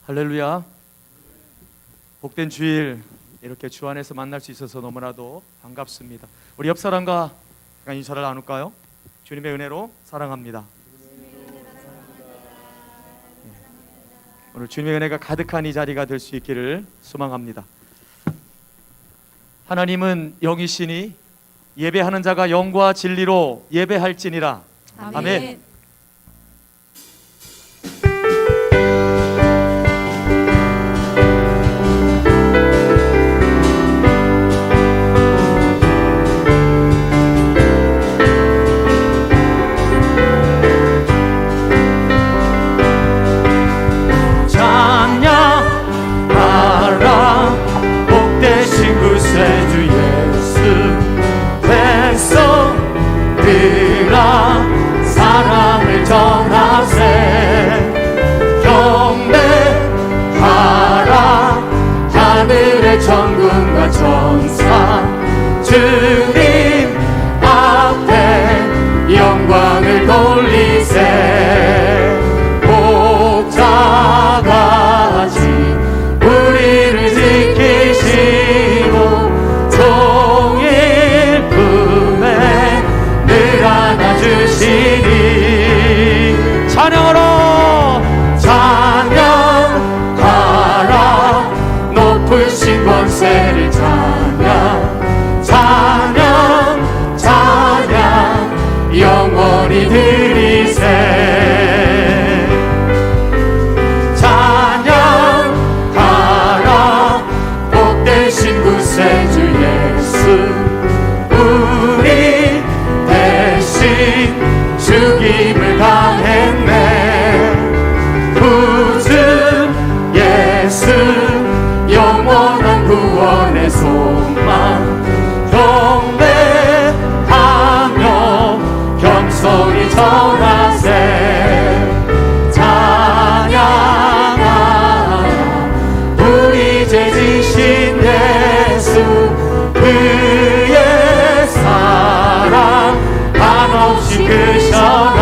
할렐루야. 복된 주일 이렇게 주 안에서 만날 수 있어서 너무나도 반갑습니다. 우리 옆 사람과 잠깐 인사를 나눌까요? 주님의 은혜로 사랑합니다. 오늘 주님의 은혜가 가득한 이 자리가 될 수 있기를 소망합니다. 하나님은 영이시니 예배하는 자가 영과 진리로 예배할지니라. 아멘. 사랑을 전하세 경배하라 하늘의 천군과 천사 주님 앞에 영광을 돌리세 목자같이 우리를 지키시고 종일 품에 늘 안아주시니 찬양하라 높으신 권세를 찬양 영원히 드리세 찬양하라 복되신 구세주 예수 우리 대신 죽임을 당했네 구주 예수 영원한 구원의 소망 경배하며 겸손히 전하세 찬양하라 우리 죄 지신 예수 그의 사랑 한없이 크셔나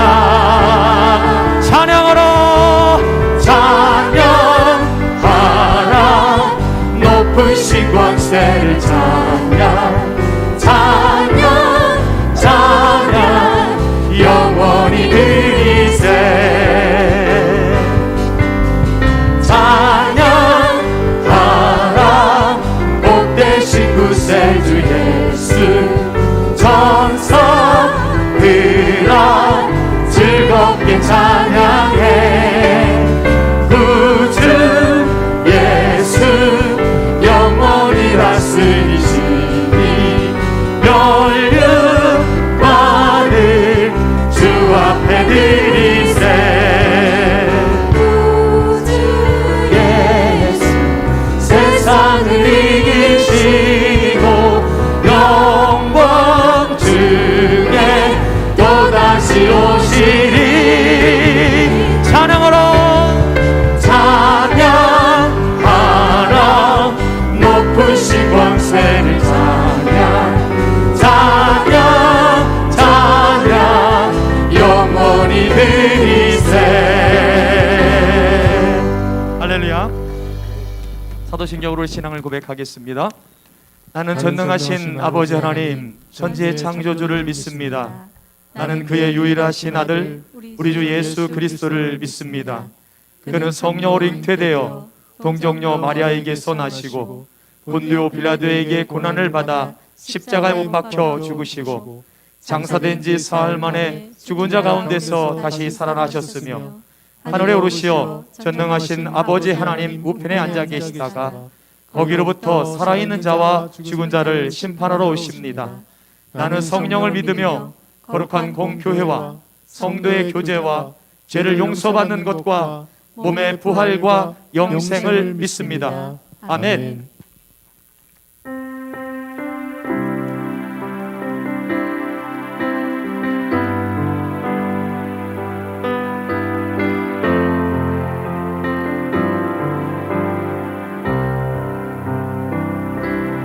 찬양하라 높으신 권세를 찬양 영원히 드리세 찬양하라 복되신 구세주 예수 천사들아 즐겁게 찬양해 구주 예수 영원히 다스리시니 멸류관을 주 앞에 드리세 구주 예수 세상을 이기시고 영광 중에 또다시 오시리 찬양하라 높으신 권세를 찬양 영원히 드리세 할렐루야. 사도신경으로 신앙을 고백하겠습니다. 나는 전능하신 아버지 하나님 천지의 창조주를 믿습니다. 나는 그의 유일하신 아들 우리 주 예수 그리스도를 믿습니다. 그는 성령으로 잉태되어 동정녀 마리아에게서 나시고 본디오 빌라도에게 고난을 받아 십자가에 못 박혀 죽으시고 장사된 지 사흘 만에 죽은 자 가운데서 다시 살아나셨으며 하늘에 오르시어 전능하신 아버지 하나님 우편에 앉아 계시다가 거기로부터 살아있는 자와 죽은 자를 심판하러 오십니다. 나는 성령을 믿으며 거룩한 공교회와 성도의 교제와 죄를 용서받는 것과 몸의 부활과 영생을 믿습니다. 아멘.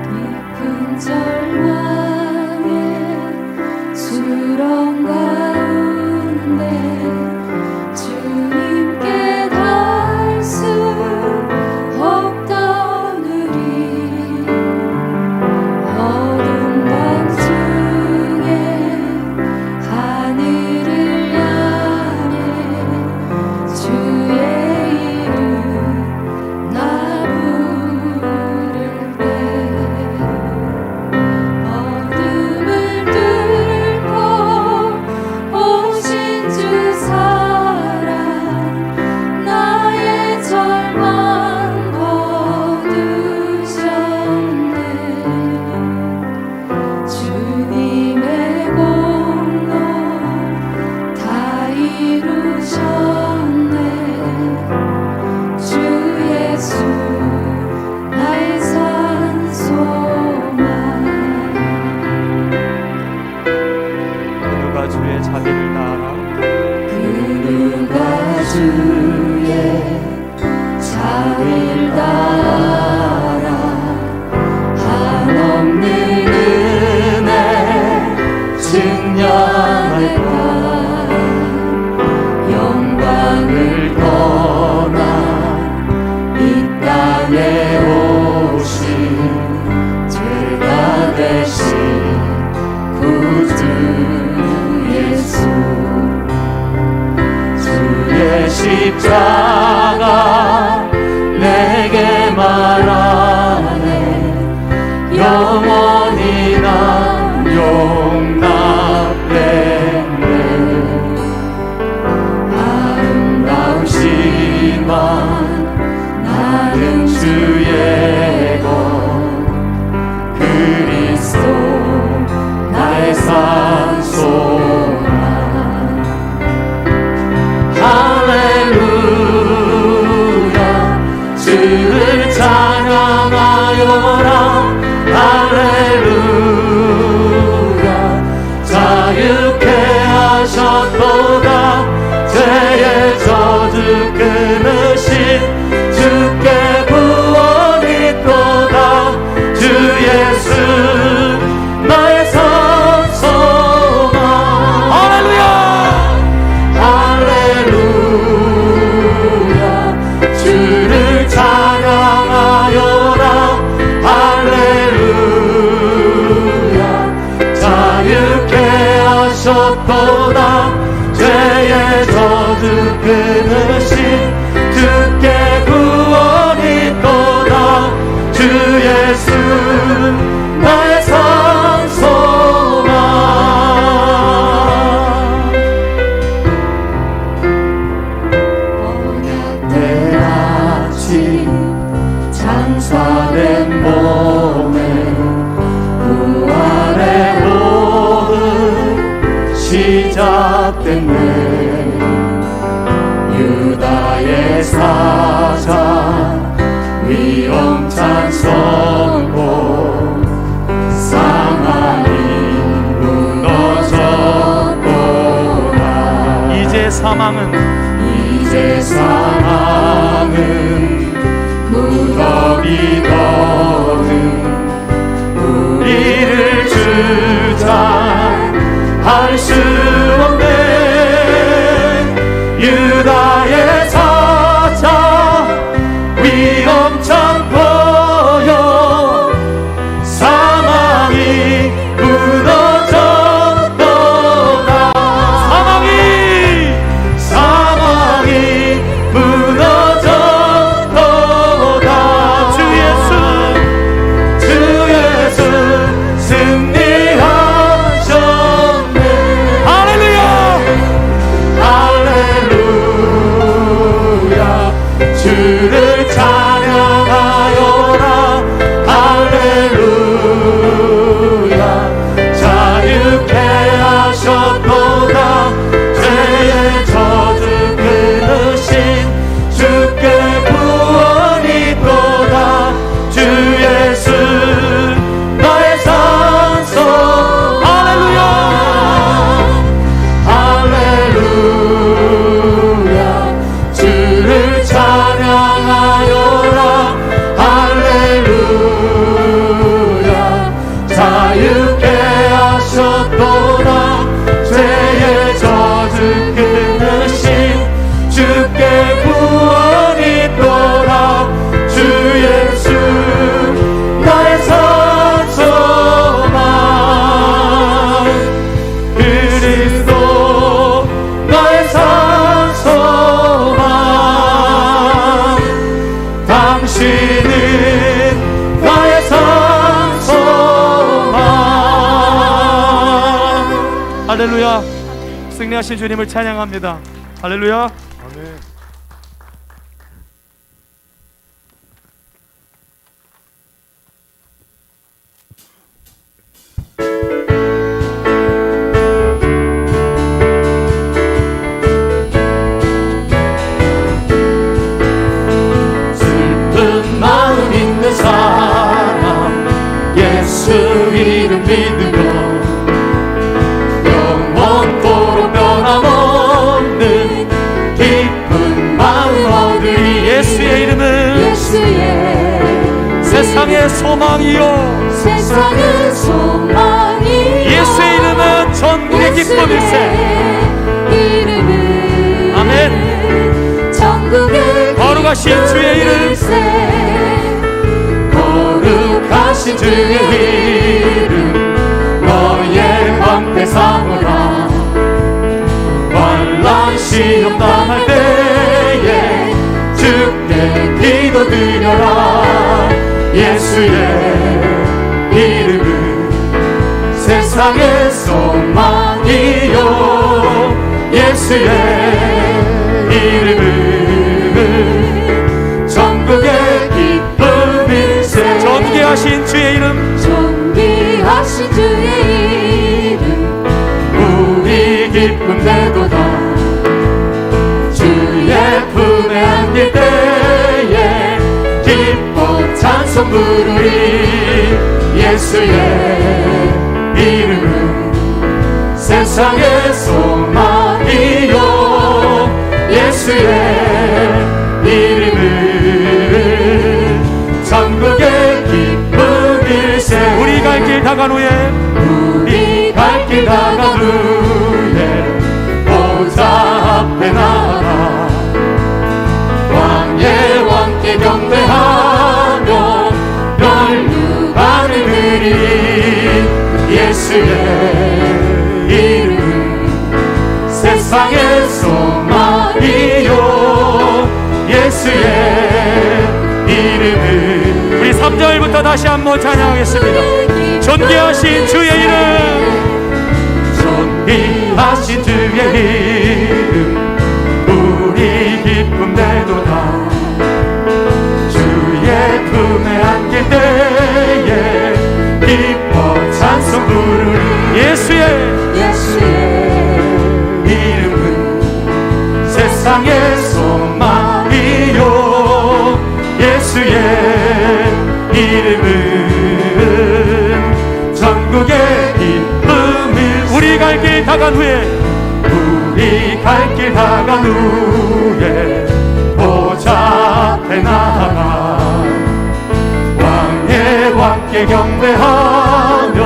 깊은 절망에 수렁 가운데 주님께 닿을 수 주의 자비를 따라 한없는 은혜 증량할까 영광을 떠나 이 땅에 오신 죄가 되신 구주 예수 주의 십자가 내게 말하네 영원히 난 용납됐네 아름다우시만 나는 주의 것 그리스도 나의 산소나 할렐루야 주를 찬양하여라 할렐루야 자유케 하셨도다 죄의 저주 끊으신 주께 구원이 있도다 주 예수 나의 산소나 할렐루야 할렐루야 주를 찬양하여라 할렐루야 자유케 하셨도다 죄의 저주 끊으신 주께 구원이 있도다 주 예수 나의 산소나 내 아침 장사된 몸에 부활의 호흡 시작됐네 유다의 사자 위험찬 선고 상하이 무너졌도다 이제 사망은 무더기 더는 우리를 주장할 수 없네 유다의 사자 위험천 보여 사망이 무너졌도다 사망이 무너졌도다 주 예수 승리하셨네 할렐루야 할렐루야 주를 찬양하여라 할렐루야 자유케 하셨도다 죄의 저주 끊으신 주께 구원이 있도다 주 예수 나의 산소 할렐루야 할렐루야 주를 찬양하여라 할렐루야 자유케 하셨도다 죄의 저주 끊으신 주께 구원이 있도다 주 예수 나의 산소만 그리스도 나의 산소만 당신은 나의 산소만 할렐루야 승리하신 주님을 찬양합니다 할렐루야 슬픈 마음 있는 사람 예수 이름 믿으며 영원토록 변함없는 기쁜 세상의 소망이요 세상의 소망이요 예수의 이름은 전국의 기쁨일세. 이름은 아멘. 전국의 거룩하신 주의 이름, 거룩하신 주의 이름 너의 방패 삼으라. 환난 시험 당할 때에 주께 기도드려라. 예수의 이름은 세상의 소망이요 예수의 이름은 전국의 기쁨일세. 존귀하신 주의 이름, 존귀하신 주의 이름 우리 기쁨 내도다. 주의 품에 안길 때에 기뻐 찬송 부르리. 예수의 이름은 세상의 소망이요 예수의 이름은 전국의 기쁨일세. 우리 갈 길 다간 후에 우리 갈 길 다간 후에 보좌 앞에 나가 왕의 왕께 경배하며 멸류관을 드리. 예수의 이름은 세상의 소망이요 예수의 이름은. 우리 3절부터 다시 한번 찬양하겠습니다. 존귀하신 주의 이름, 존귀하신 주의 이름 우리 기쁨 내도다. 주의 품에 안길 때에 기뻐 찬송 부르리. 예수의 이름은 세상의 소망이요 예수의 이름은 전국의 기쁨일. 우리 갈 길 다간 후에 우리 갈 길 다간 후에 보좌 앞에 나가 왕의 왕께 경배하며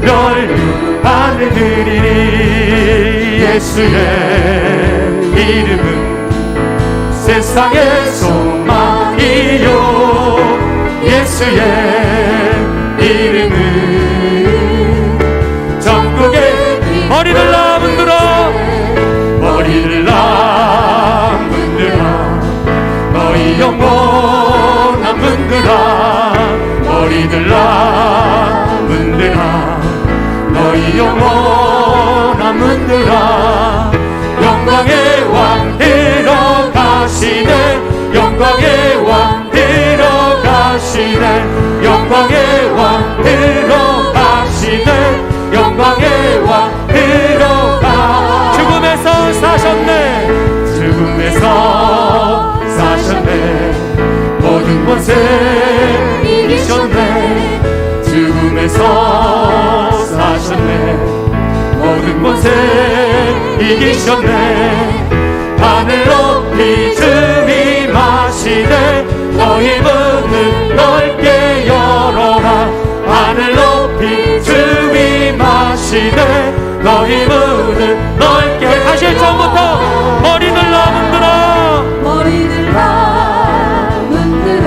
멸류관을 드리리. 예수의 이름은 세상의 소망이요 예수의 이름은 전국의 머리를 나문들어 머리를 나문들아. 너희 영원한 문들아. 머리들 나문들아. 너희 영원한 문들아. 영광의 왕 들어가시네. 영광의 왕 들어가시네. 영광의 왕 들어가시네. 영광의 왕 들어가. 죽음에서 사셨네. 죽음에서 사셨네. 모든 권세 이기셨네. 죽음에서 사셨네. 모든 권세 이기셨네. 하늘 높이 주님 하시네. 너희 문을 넓게 열어라. 하늘 높이 주님 하시네. 너희 문을 넓게. 다시 처음부터 머리를 나문들어 머리들 나문들아.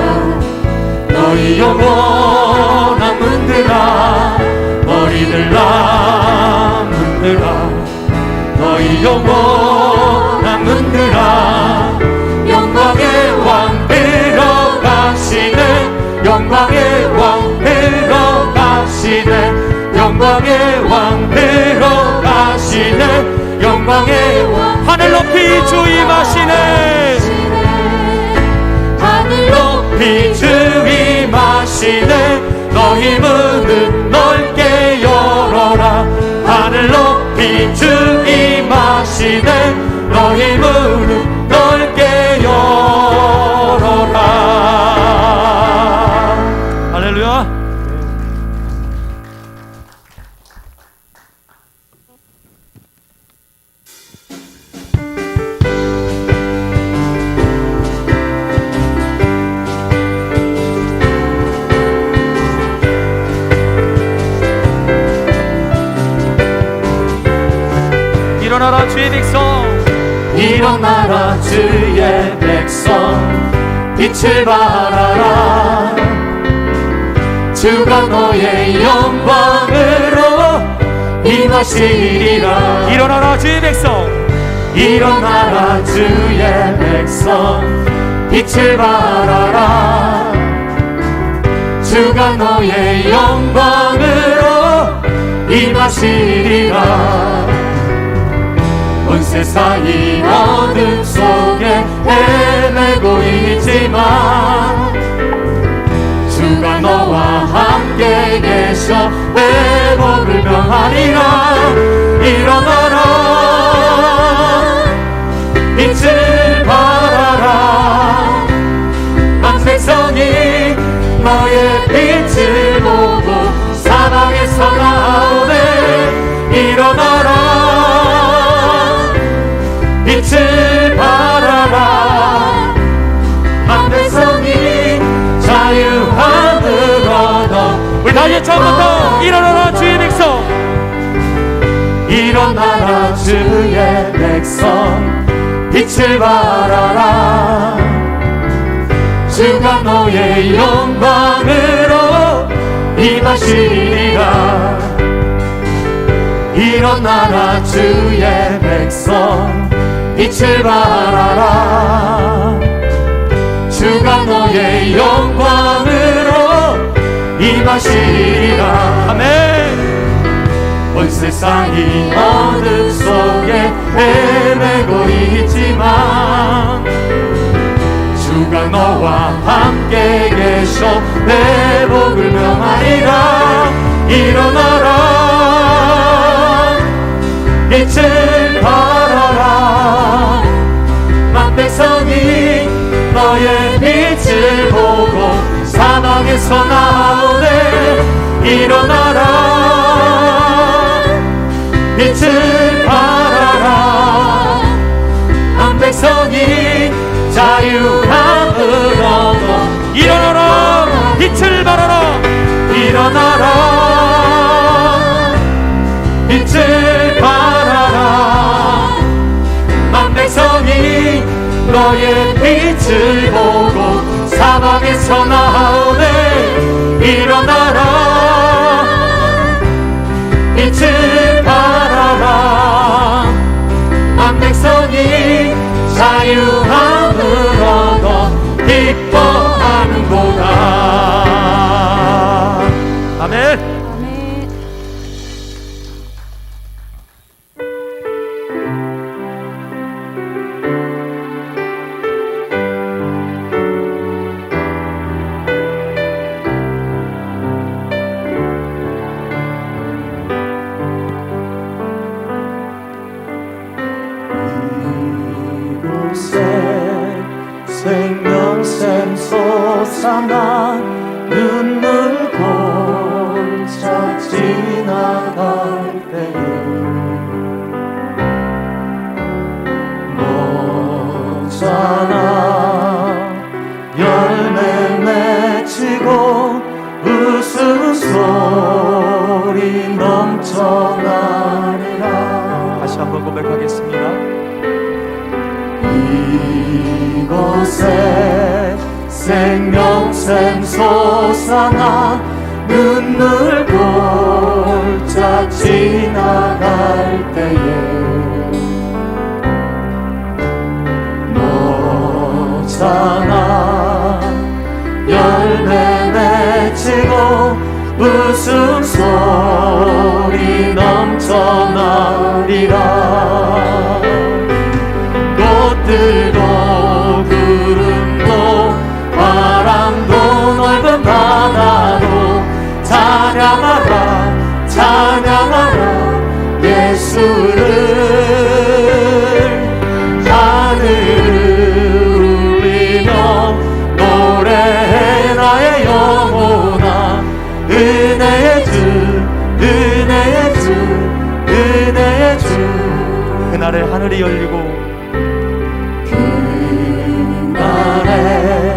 너희 영원한 문들아. 머리들 나문들아. 너희 영원한 문들아. 영광의 왕 들어가시네. 영광의 왕 들어가시네. 영광의 왕 들어가시네. 영광의 왕. 하늘 높이 주임하시네. 하늘 높이 주임하시네. 너희 문을 넓게 열어라. 하늘 높이 주임하시네. 너희 문을 넓게 열어라. 할렐루야. 일어나라 주의 백성, 일어나라 주의 백성, 빛을 발하라. 주가 너의 영광으로 임하시리라. 일어나라 주의 백성, 일어나라 주의 백성, 빛을 발하라. 주가 너의 영광으로 임하시리라. 온 세상이 어둠 속에 헤매고 있지만 주가 너와 함께 계셔 회복을 명하리라. 일어나라 빛을 발하라. 만 백성이 너의 빛을 보고 사방에서 나오네. 일어나라 빛을 발하라. 만 백성이 자유함을 얻어. 우리 다시 처음부터 일어나라 주의 백성, 일어나라 주의 백성, 빛을 발하라. 주가 너의 영광으로 임하시리라. 일어나라 주의 백성, 빛을 발하라. 주가 너의 영광으로 임하시리라. 아멘. 온 세상이 어둠 속에 헤매고 있지만 주가 너와 함께 계셔 회복을 명하리라. 일어나라 빛을 발하라. 만 백성이 너의 빛을 보고 사방에서 나오네. 일어나라 빛을 발하라. 한 백성이 자유함을 얻어. 일어나라 빛을 발하라. 일어나라 빛을 발하라. 만 백성이 너의 빛을 보고 사방에서 나오네. 일어나라 빛을 발하라. 만 백성이 자유함을 얻어 기뻐하는도다. 아멘. 아멘. 생명샘 솟아나 눈물 골짜 지나갈 때에 너잖아 열매 맺히고 웃음소리 넘쳐나리라. 다시 한번 고백하겠습니다. 이곳에 생명샘 솟아나 눈물 골짜 지나갈 때에 너잖아 열매 맺히고 웃음소리 넘쳐나리라. 꽃들도 구름도 바람도 넓은 바다도 찬양하라 찬양하라 예수를. 하늘을 울리며 노래해 나의 영혼아. 은혜의 주 은혜의 주 은혜의 주. 그날에 하늘이 열리고 그날에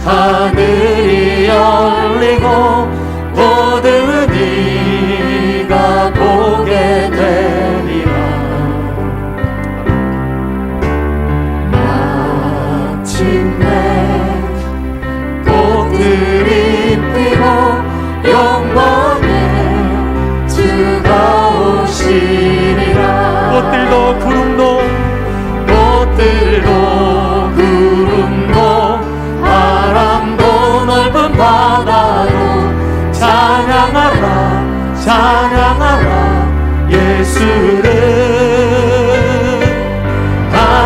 하늘이 열리고 모든 이가 보게 되리라.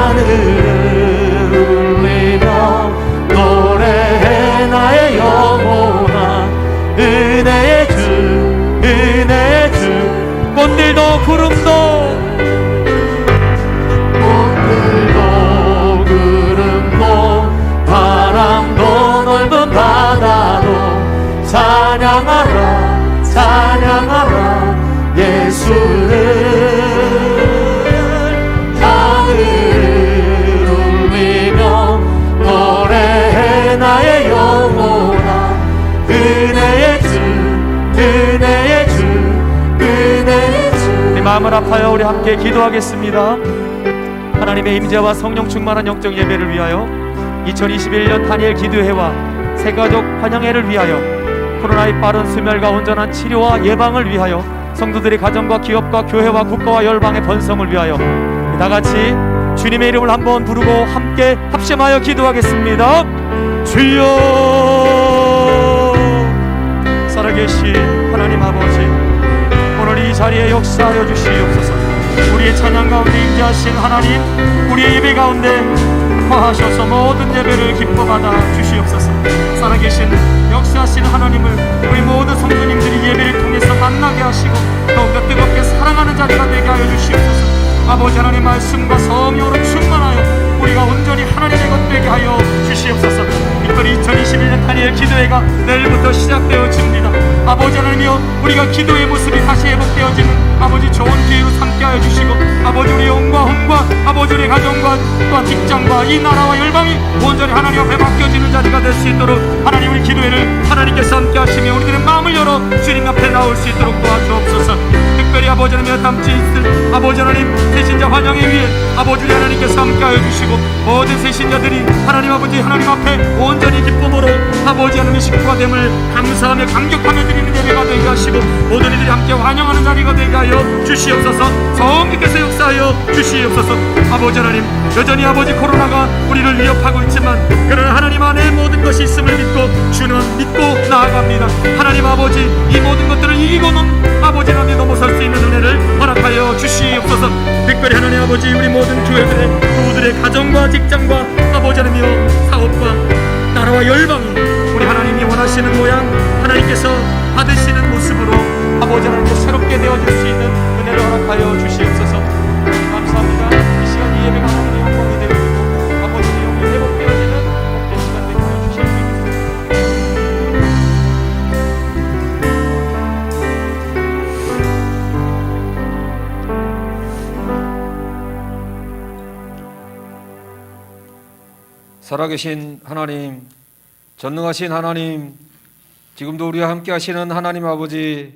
하늘을 울리며 노래해 나의 영혼아 은혜의 주 은혜의 주 꽃들도 구름도 꽃들도 구름도 바람도 넓은 바다도 찬양하라 찬양하라 예수를 하늘을 울리며 노래해 나의 영혼아 은혜의 주 은혜의 주 은혜의 주 우리 마음을 아파요. 우리 함께 기도하겠습니다. 하나님의 임재와 성령 충만한 영적 예배를 위하여 2021년 다니엘 기도회와 새가족 환영회를 위하여 코로나의 빠른 소멸과 온전한 치료와 예방을 위하여 성도들의 가정과 기업과 교회와 국가와 열방의 번성을 위하여 다같이 주님의 이름을 한번 부르고 함께 합심하여 기도하겠습니다. 주여 살아계신 하나님 아버지, 오늘 이 자리에 역사하여 주시옵소서. 우리의 찬양 가운데 임재하신 하나님, 우리의 예배 가운데 거하셔서 모든 예배를 기뻐 받아 주시옵소서. 살아계신 역사하신 하나님을 우리 모든 성도님들이 예배를 통해서 만나게 하시고 더욱더 뜨겁게 사랑하는 자리가 되게 하여 주시옵소서. 아버지 하나님 말씀과 성령으로 충만하여 우리가 온전히 하나님의 것 되게 하여 주시옵소서. 특별히 2021년 다니엘 기도회가 내일부터 시작되어집니다. 아버지 하나님이여, 우리가 기도의 모습이 다시 회복되어지는 아버지 좋은 기회로 삼게 하여 주시고, 아버지 우리의 영과 혼과 아버지 우리의 가정과 또한 직장과 이 나라와 열방이 온전히 하나님 앞에 맡겨지는 자리가 될 수 있도록 하나님 우리 기도회를 하나님께서 함께 하시며 우리들의 마음을 열어 주님 앞에 나올 수 있도록 도와주옵소서. 특별히 아버지 하나님 담지 있을 아버지 하나님 새신자 환영회 위에 아버지 우리 하나님께서 함께 하여 주시고, 모든 새신자들이 하나님 아버지 하나님 앞에 온전히 기쁨으로 아버지 하나님의 식구가 됨을 감사하며 감격하며 드리는 예배가 되게 하시고, 모든 이들이 함께 환영하는 자리가 되게 하여 주시옵소서. 성령께서 역사하여 주시옵소서. 아버지 하나님, 여전히 아버지 코로나가 우리를 위협하고 있지만 그러나 하나님 안에 모든 것이 있음을 믿고 주는 믿고 나아갑니다. 하나님 아버지, 이 모든 것들을 이기고는 아버지 하나님 넘어설 수 있는 은혜를 허락하여 주시옵소서. 특별히 하나님 아버지, 우리 모든 교회들의 그들의 가정과 직장과 아버지 하나님이여 사업과 나라와 열방이 우리 하나님이 원하시는 모양 하나님께서 받으시는 모습으로 아버지 하나님께 새롭게 되어질 수 있는 은혜를 허락하여 주시옵소서. 감사합니다. 이 시간 이 예배가 하나님의 영광이 되어지고 아버지의 영이 회복되어지는 복된 시간 되게 하여 주시옵소서. 살아계신 하나님, 전능하신 하나님, 지금도 우리와 함께 하시는 하나님 아버지,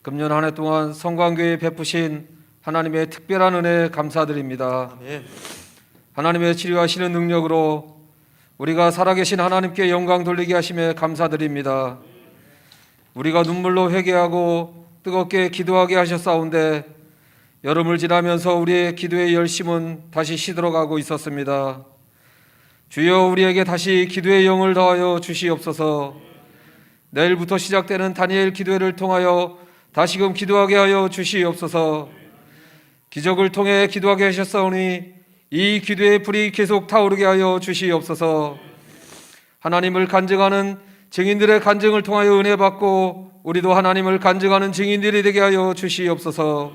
금년 한 해 동안 성광교회에 베푸신 하나님의 특별한 은혜 감사드립니다. 아멘. 하나님의 치료하시는 능력으로 우리가 살아계신 하나님께 영광 돌리게 하심에 감사드립니다. 우리가 눈물로 회개하고 뜨겁게 기도하게 하셨사온데 여름을 지나면서 우리의 기도의 열심은 다시 시들어가고 있었습니다. 주여, 우리에게 다시 기도의 영을 더하여 주시옵소서. 내일부터 시작되는 다니엘 기도회를 통하여 다시금 기도하게 하여 주시옵소서. 기적을 통해 기도하게 하셨사오니 이 기도의 불이 계속 타오르게 하여 주시옵소서. 하나님을 간증하는 증인들의 간증을 통하여 은혜 받고 우리도 하나님을 간증하는 증인들이 되게 하여 주시옵소서.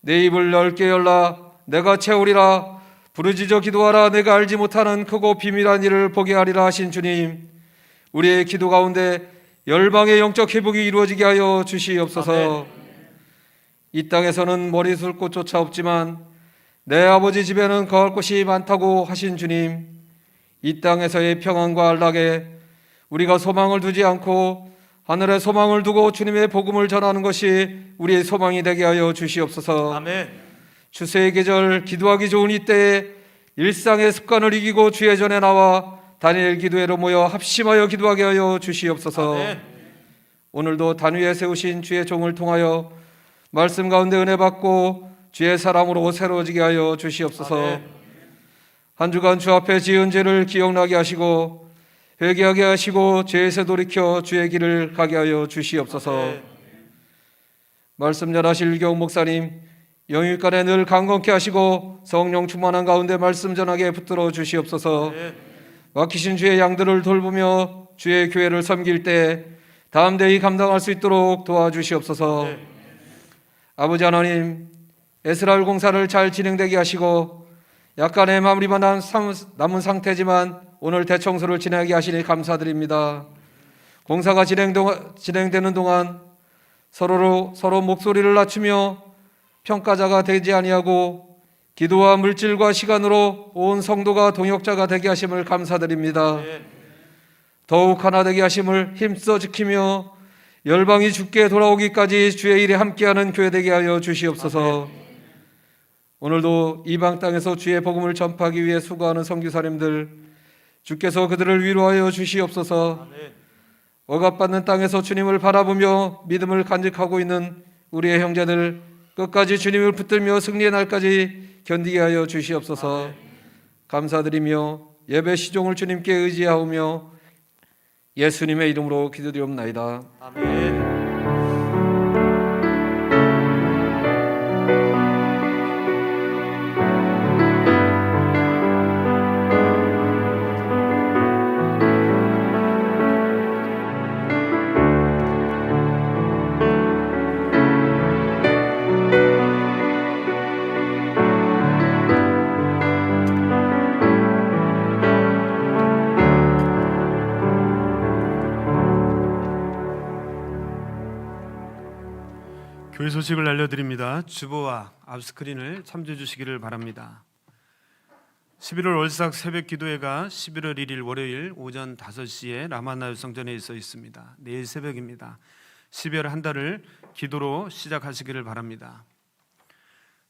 내 입을 넓게 열라 내가 채우리라. 부르짖어 기도하라 내가 알지 못하는 크고 비밀한 일을 보게 하리라 하신 주님, 우리의 기도 가운데 열방의 영적 회복이 이루어지게 하여 주시옵소서. 아멘. 이 땅에서는 머리숱 꽃조차 없지만 내 아버지 집에는 거할 곳이 많다고 하신 주님, 이 땅에서의 평안과 안락에 우리가 소망을 두지 않고 하늘에 소망을 두고 주님의 복음을 전하는 것이 우리의 소망이 되게 하여 주시옵소서. 아멘. 추수의 계절, 기도하기 좋은 이때에 일상의 습관을 이기고 주의 전에 나와 다니엘 기도회로 모여 합심하여 기도하게 하여 주시옵소서. 아멘. 오늘도 단위에 세우신 주의 종을 통하여 말씀 가운데 은혜 받고 주의 사랑으로 새로워지게 하여 주시옵소서. 아멘. 한 주간 주 앞에 지은 죄를 기억나게 하시고 회개하게 하시고 죄에서 돌이켜 주의 길을 가게 하여 주시옵소서. 아멘. 말씀 전하실 경 목사님, 영육간에 늘 강건케 하시고 성령 충만한 가운데 말씀 전하게 붙들어 주시옵소서. 맡기신 주의 양들을 돌보며 주의 교회를 섬길 때 담대히 감당할 수 있도록 도와주시옵소서. 아버지 하나님, 에스라엘 공사를 잘 진행되게 하시고 약간의 마무리만 남은 상태지만 오늘 대청소를 진행하게 하시니 감사드립니다. 공사가 진행되는 동안 서로 목소리를 낮추며 평가자가 되지 아니하고 기도와 물질과 시간으로 온 성도가 동역자가 되게 하심을 감사드립니다. 더욱 하나 되게 하심을 힘써 지키며 열방이 주께 돌아오기까지 주의 일에 함께하는 교회 되게 하여 주시옵소서. 오늘도 이방 땅에서 주의 복음을 전파하기 위해 수고하는 선교사님들, 주께서 그들을 위로하여 주시옵소서. 억압받는 땅에서 주님을 바라보며 믿음을 간직하고 있는 우리의 형제들 끝까지 주님을 붙들며 승리의 날까지 견디게 하여 주시옵소서. 감사드리며 예배 시종을 주님께 의지하오며 예수님의 이름으로 기도드리옵나이다. 아멘. 교회 소식을 알려드립니다. 주보와 앞스크린을 참조해 주시기를 바랍니다. 11월 월삭 새벽 기도회가 11월 1일 월요일 오전 5시에 라마나요 성전에 있어 있습니다. 내일 새벽입니다. 12월 한 달을 기도로 시작하시기를 바랍니다.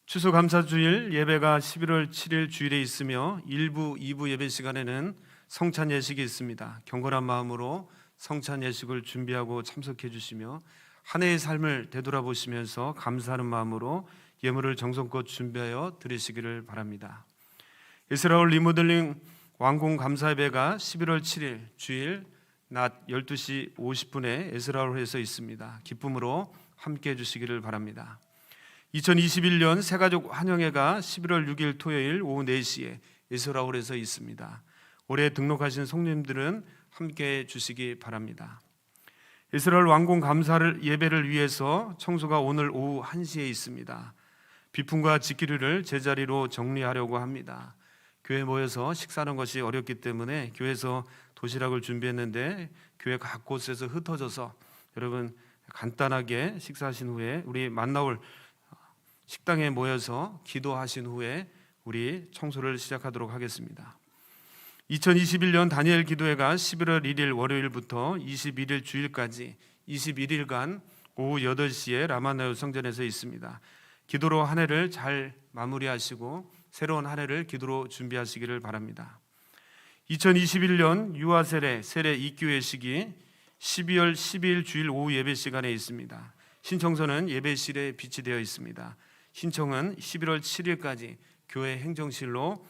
추수감사주일 예배가 11월 7일 주일에 있으며 1부, 2부 예배 시간에는 성찬 예식이 있습니다. 경건한 마음으로 성찬 예식을 준비하고 참석해 주시며 한 해의 삶을 되돌아보시면서 감사하는 마음으로 예물을 정성껏 준비하여 드리시기를 바랍니다. 이스라엘 리모델링 완공 감사 예배가 11월 7일 주일 낮 12시 50분에 에스라홀에서 있습니다. 기쁨으로 함께해 주시기를 바랍니다. 2021년 새가족 환영회가 11월 6일 토요일 오후 4시에 에스라홀에서 있습니다. 올해 등록하신 성도님들은 함께해 주시기 바랍니다. 이스라엘 완공 감사를 예배를 위해서 청소가 오늘 오후 1시에 있습니다. 비품과 지키류를 제자리로 정리하려고 합니다. 교회 모여서 식사하는 것이 어렵기 때문에 교회에서 도시락을 준비했는데 교회 각 곳에서 흩어져서 여러분 간단하게 식사하신 후에 우리 만나올 식당에 모여서 기도하신 후에 우리 청소를 시작하도록 하겠습니다. 2021년 다니엘 기도회가 11월 1일 월요일부터 21일 주일까지 21일간 오후 8시에 라마나요 성전에서 있습니다. 기도로 한 해를 잘 마무리하시고 새로운 한 해를 기도로 준비하시기를 바랍니다. 2021년 유아 세례 2교 예식이 12월 12일 주일 오후 예배 시간에 있습니다. 신청서는 예배실에 비치되어 있습니다. 신청은 11월 7일까지 교회 행정실로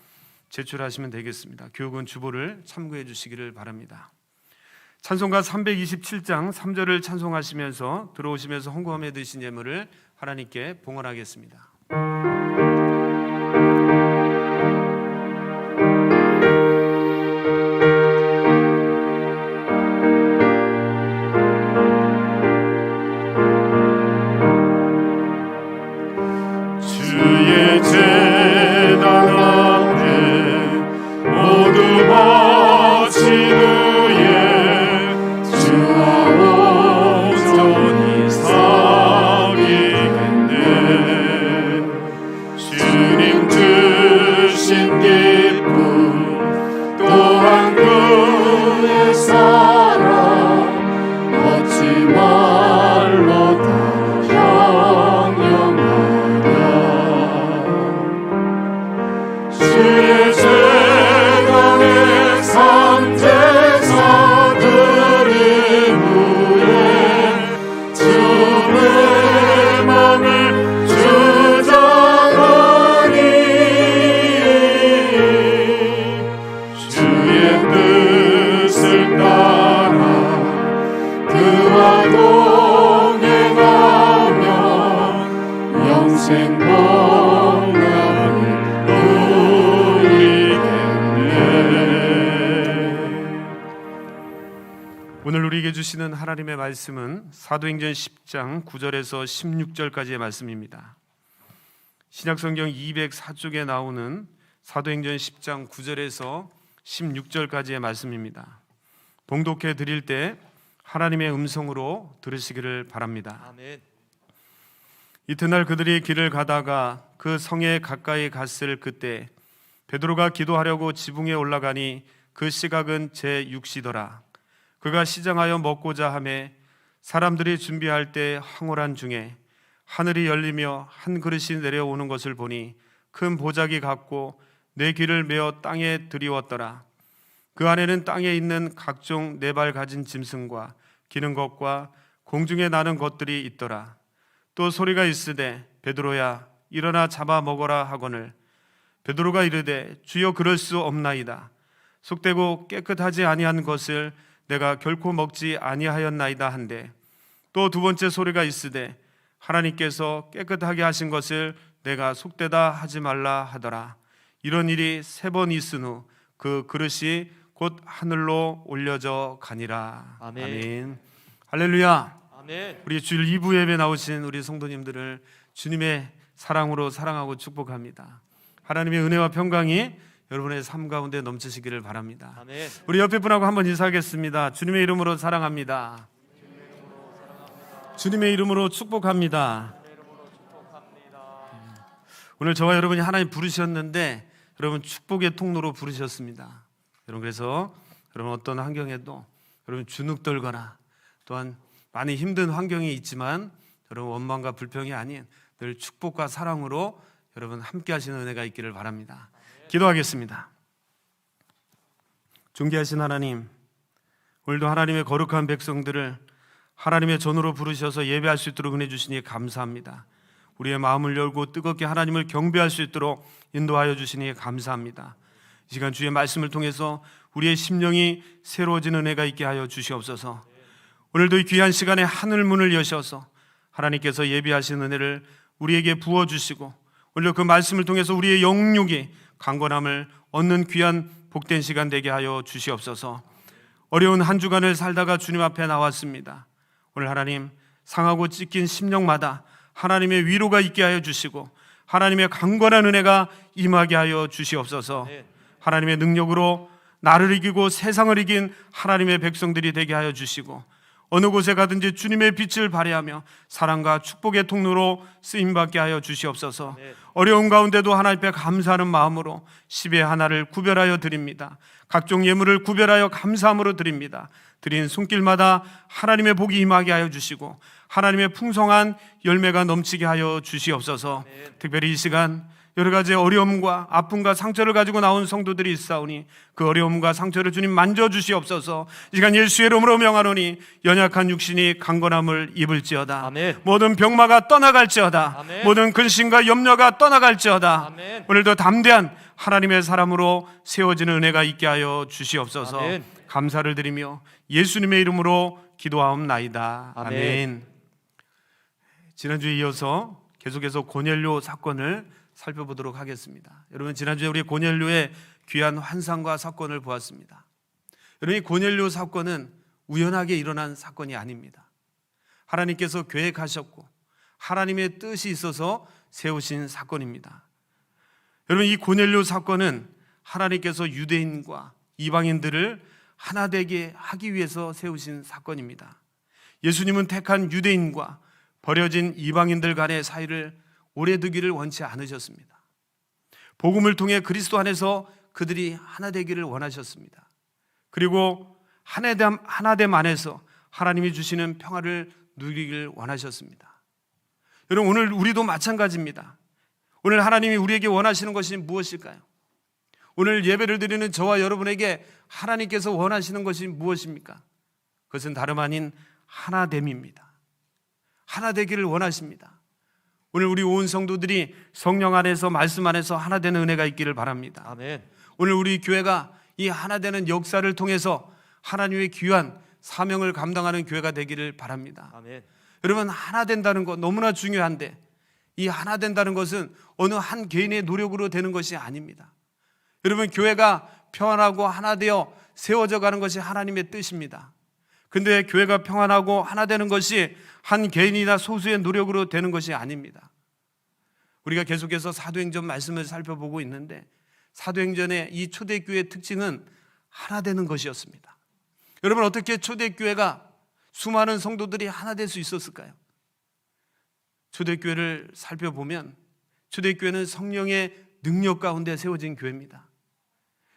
제출하시면 되겠습니다. 교육은 주보를 참고해 주시기를 바랍니다. 찬송가 327장 3절을 찬송하시면서 들어오시면서 헌금함에 드신 예물을 하나님께 봉헌하겠습니다. 주의 재단 모두 바친 후에 주와 온전히 섬기겠네. 주님 주신 기쁨 또한 그의 사랑 어찌 말로 다 형용하랴. 주의 재단에 삼제사 드린 후에 주의 맘을 주장하니 주의 뜻을 따라 그와 동행하며 영생 오늘 우리에게 주시는 하나님의 말씀은 사도행전 10장 9절에서 16절까지의 말씀입니다. 신약성경 204쪽에 나오는 사도행전 10장 9절에서 16절까지의 말씀입니다. 봉독해 드릴 때 하나님의 음성으로 들으시기를 바랍니다. 아멘. 이튿날 그들이 길을 가다가 그 성에 가까이 갔을 그때 베드로가 기도하려고 지붕에 올라가니 그 시각은 제6시더라. 그가 시장하여 먹고자 하매 사람들이 준비할 때 황홀한 중에 하늘이 열리며 한 그릇이 내려오는 것을 보니 큰 보자기 같고 내 귀를 메어 땅에 들이웠더라. 그 안에는 땅에 있는 각종 네 발 가진 짐승과 기는 것과 공중에 나는 것들이 있더라. 또 소리가 있으되 베드로야 일어나 잡아 먹어라 하거늘 베드로가 이르되 주여 그럴 수 없나이다. 속되고 깨끗하지 아니한 것을 내가 결코 먹지 아니하였나이다 한데 또 두 번째 소리가 있으되 하나님께서 깨끗하게 하신 것을 내가 속되다 하지 말라 하더라. 이런 일이 3번 있은 후 그 그릇이 곧 하늘로 올려져 가니라. 아멘. 아멘. 할렐루야. 아멘. 우리 주일 2부 예배 나오신 우리 성도님들을 주님의 사랑으로 사랑하고 축복합니다. 하나님의 은혜와 평강이 여러분의 삶 가운데 넘치시기를 바랍니다. 아멘. 우리 옆에 분하고 한번 인사하겠습니다. 주님의 이름으로 사랑합니다. 주님의 이름으로 축복합니다. 오늘 저와 여러분이 하나님 부르셨는데 여러분 축복의 통로로 부르셨습니다. 여러분 그래서 여러분 어떤 환경에도 여러분 주눅 떨거나 또한 많이 힘든 환경이 있지만 여러분 원망과 불평이 아닌 늘 축복과 사랑으로 여러분 함께 하시는 은혜가 있기를 바랍니다. 기도하겠습니다. 존귀하신 하나님, 오늘도 하나님의 거룩한 백성들을 하나님의 전으로 부르셔서 예배할 수 있도록 은혜 주시니 감사합니다. 우리의 마음을 열고 뜨겁게 하나님을 경배할 수 있도록 인도하여 주시니 감사합니다. 이 시간 주의 말씀을 통해서 우리의 심령이 새로워지는 은혜가 있게 하여 주시옵소서. 오늘도 이 귀한 시간에 하늘 문을 여셔서 하나님께서 예비하신 은혜를 우리에게 부어주시고 오늘 그 말씀을 통해서 우리의 영육이 강건함을 얻는 귀한 복된 시간 되게 하여 주시옵소서. 어려운 한 주간을 살다가 주님 앞에 나왔습니다. 오늘 하나님 상하고 찢긴 심령마다 하나님의 위로가 있게 하여 주시고 하나님의 강건한 은혜가 임하게 하여 주시옵소서. 하나님의 능력으로 나를 이기고 세상을 이긴 하나님의 백성들이 되게 하여 주시고 어느 곳에 가든지 주님의 빛을 발휘하며 사랑과 축복의 통로로 쓰임받게 하여 주시옵소서. 어려운 가운데도 하나님 앞에 감사하는 마음으로 10의 하나를 구별하여 드립니다. 각종 예물을 구별하여 감사함으로 드립니다. 드린 손길마다 하나님의 복이 임하게 하여 주시고 하나님의 풍성한 열매가 넘치게 하여 주시옵소서. 특별히 이 시간 여러 가지 어려움과 아픔과 상처를 가지고 나온 성도들이 있사오니 그 어려움과 상처를 주님 만져주시옵소서. 이 시간 예수의 이름으로 명하노니 연약한 육신이 강건함을 입을지어다. 아멘. 모든 병마가 떠나갈지어다. 아멘. 모든 근심과 염려가 떠나갈지어다. 아멘. 오늘도 담대한 하나님의 사람으로 세워지는 은혜가 있게 하여 주시옵소서. 아멘. 감사를 드리며 예수님의 이름으로 기도하옵나이다. 아멘. 아멘. 지난주에 이어서 계속해서 고넬료 사건을 살펴보도록 하겠습니다. 여러분 지난주에 우리 고넬료의 귀한 환상과 사건을 보았습니다. 여러분 이 고넬료 사건은 우연하게 일어난 사건이 아닙니다. 하나님께서 계획하셨고 하나님의 뜻이 있어서 세우신 사건입니다. 여러분 이 고넬료 사건은 하나님께서 유대인과 이방인들을 하나 되게 하기 위해서 세우신 사건입니다. 예수님은 택한 유대인과 버려진 이방인들 간의 사이를 오래 두기를 원치 않으셨습니다. 복음을 통해 그리스도 안에서 그들이 하나 되기를 원하셨습니다. 그리고 하나됨 안에서 하나님이 주시는 평화를 누리길 원하셨습니다. 여러분 오늘 우리도 마찬가지입니다. 오늘 하나님이 우리에게 원하시는 것이 무엇일까요? 오늘 예배를 드리는 저와 여러분에게 하나님께서 원하시는 것이 무엇입니까? 그것은 다름 아닌 하나됨입니다. 하나 되기를 원하십니다. 오늘 우리 온 성도들이 성령 안에서 말씀 안에서 하나 되는 은혜가 있기를 바랍니다. 아멘. 오늘 우리 교회가 이 하나 되는 역사를 통해서 하나님의 귀한 사명을 감당하는 교회가 되기를 바랍니다. 아멘. 여러분 하나 된다는 것 너무나 중요한데 이 하나 된다는 것은 어느 한 개인의 노력으로 되는 것이 아닙니다. 여러분 교회가 평안하고 하나 되어 세워져 가는 것이 하나님의 뜻입니다. 근데 교회가 평안하고 하나 되는 것이 한 개인이나 소수의 노력으로 되는 것이 아닙니다. 우리가 계속해서 사도행전 말씀을 살펴보고 있는데 사도행전의 이 초대교회의 특징은 하나 되는 것이었습니다. 여러분, 어떻게 초대교회가 수많은 성도들이 하나 될 수 있었을까요? 초대교회를 살펴보면 초대교회는 성령의 능력 가운데 세워진 교회입니다.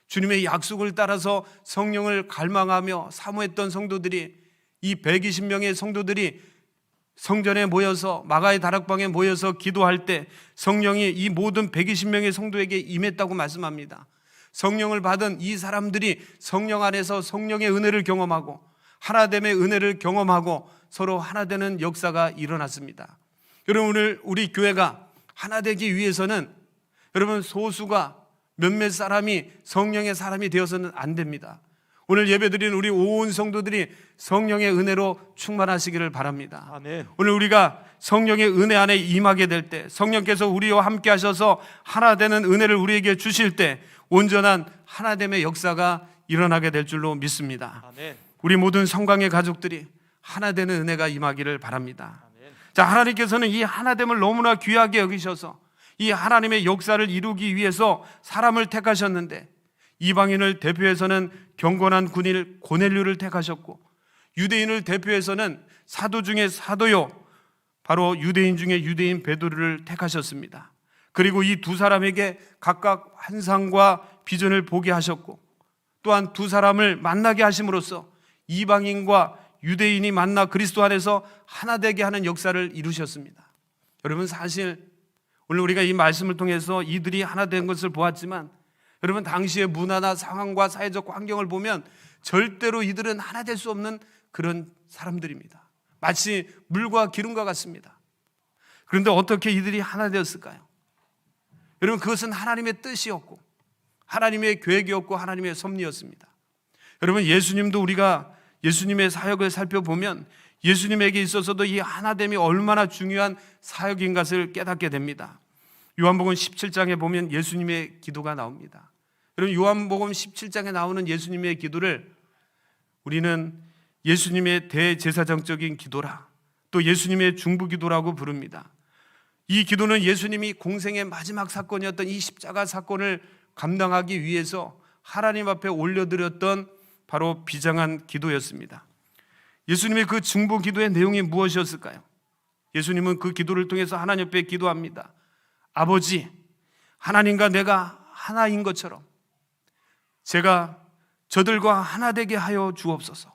주님의 약속을 따라서 성령을 갈망하며 사모했던 성도들이, 이 120명의 성도들이 성전에 모여서 마가의 다락방에 모여서 기도할 때 성령이 이 모든 120명의 성도에게 임했다고 말씀합니다. 성령을 받은 이 사람들이 성령 안에서 성령의 은혜를 경험하고 하나됨의 은혜를 경험하고 서로 하나 되는 역사가 일어났습니다. 여러분, 오늘 우리 교회가 하나 되기 위해서는 여러분 소수가 몇몇 사람이 성령의 사람이 되어서는 안 됩니다. 오늘 예배드린 우리 온 성도들이 성령의 은혜로 충만하시기를 바랍니다. 아멘. 오늘 우리가 성령의 은혜 안에 임하게 될 때, 성령께서 우리와 함께 하셔서 하나 되는 은혜를 우리에게 주실 때 온전한 하나됨의 역사가 일어나게 될 줄로 믿습니다. 아멘. 우리 모든 성광의 가족들이 하나 되는 은혜가 임하기를 바랍니다. 아멘. 자, 하나님께서는 이 하나됨을 너무나 귀하게 여기셔서 이 하나님의 역사를 이루기 위해서 사람을 택하셨는데, 이방인을 대표해서는 경건한 군인 고넬료를 택하셨고, 유대인을 대표해서는 사도 중에 사도요 바로 유대인 중에 유대인 베드로를 택하셨습니다. 그리고 이 두 사람에게 각각 환상과 비전을 보게 하셨고, 또한 두 사람을 만나게 하심으로써 이방인과 유대인이 만나 그리스도 안에서 하나 되게 하는 역사를 이루셨습니다. 여러분, 사실 오늘 우리가 이 말씀을 통해서 이들이 하나 된 것을 보았지만, 여러분 당시의 문화나 상황과 사회적 환경을 보면 절대로 이들은 하나 될 수 없는 그런 사람들입니다. 마치 물과 기름과 같습니다. 그런데 어떻게 이들이 하나 되었을까요? 여러분, 그것은 하나님의 뜻이었고 하나님의 계획이었고 하나님의 섭리였습니다. 여러분, 예수님도 우리가 예수님의 사역을 살펴보면 예수님에게 있어서도 이 하나됨이 얼마나 중요한 사역인 것을 깨닫게 됩니다. 요한복음 17장에 보면 예수님의 기도가 나옵니다. 여러분, 요한복음 17장에 나오는 예수님의 기도를 우리는 예수님의 대제사장적인 기도라, 또 예수님의 중보기도라고 부릅니다. 이 기도는 예수님이 공생의 마지막 사건이었던 이 십자가 사건을 감당하기 위해서 하나님 앞에 올려드렸던 바로 비장한 기도였습니다. 예수님의 그 중보기도의 내용이 무엇이었을까요? 예수님은 그 기도를 통해서 하나님 앞에 기도합니다. 아버지, 하나님과 내가 하나인 것처럼 제가 저들과 하나 되게 하여 주옵소서.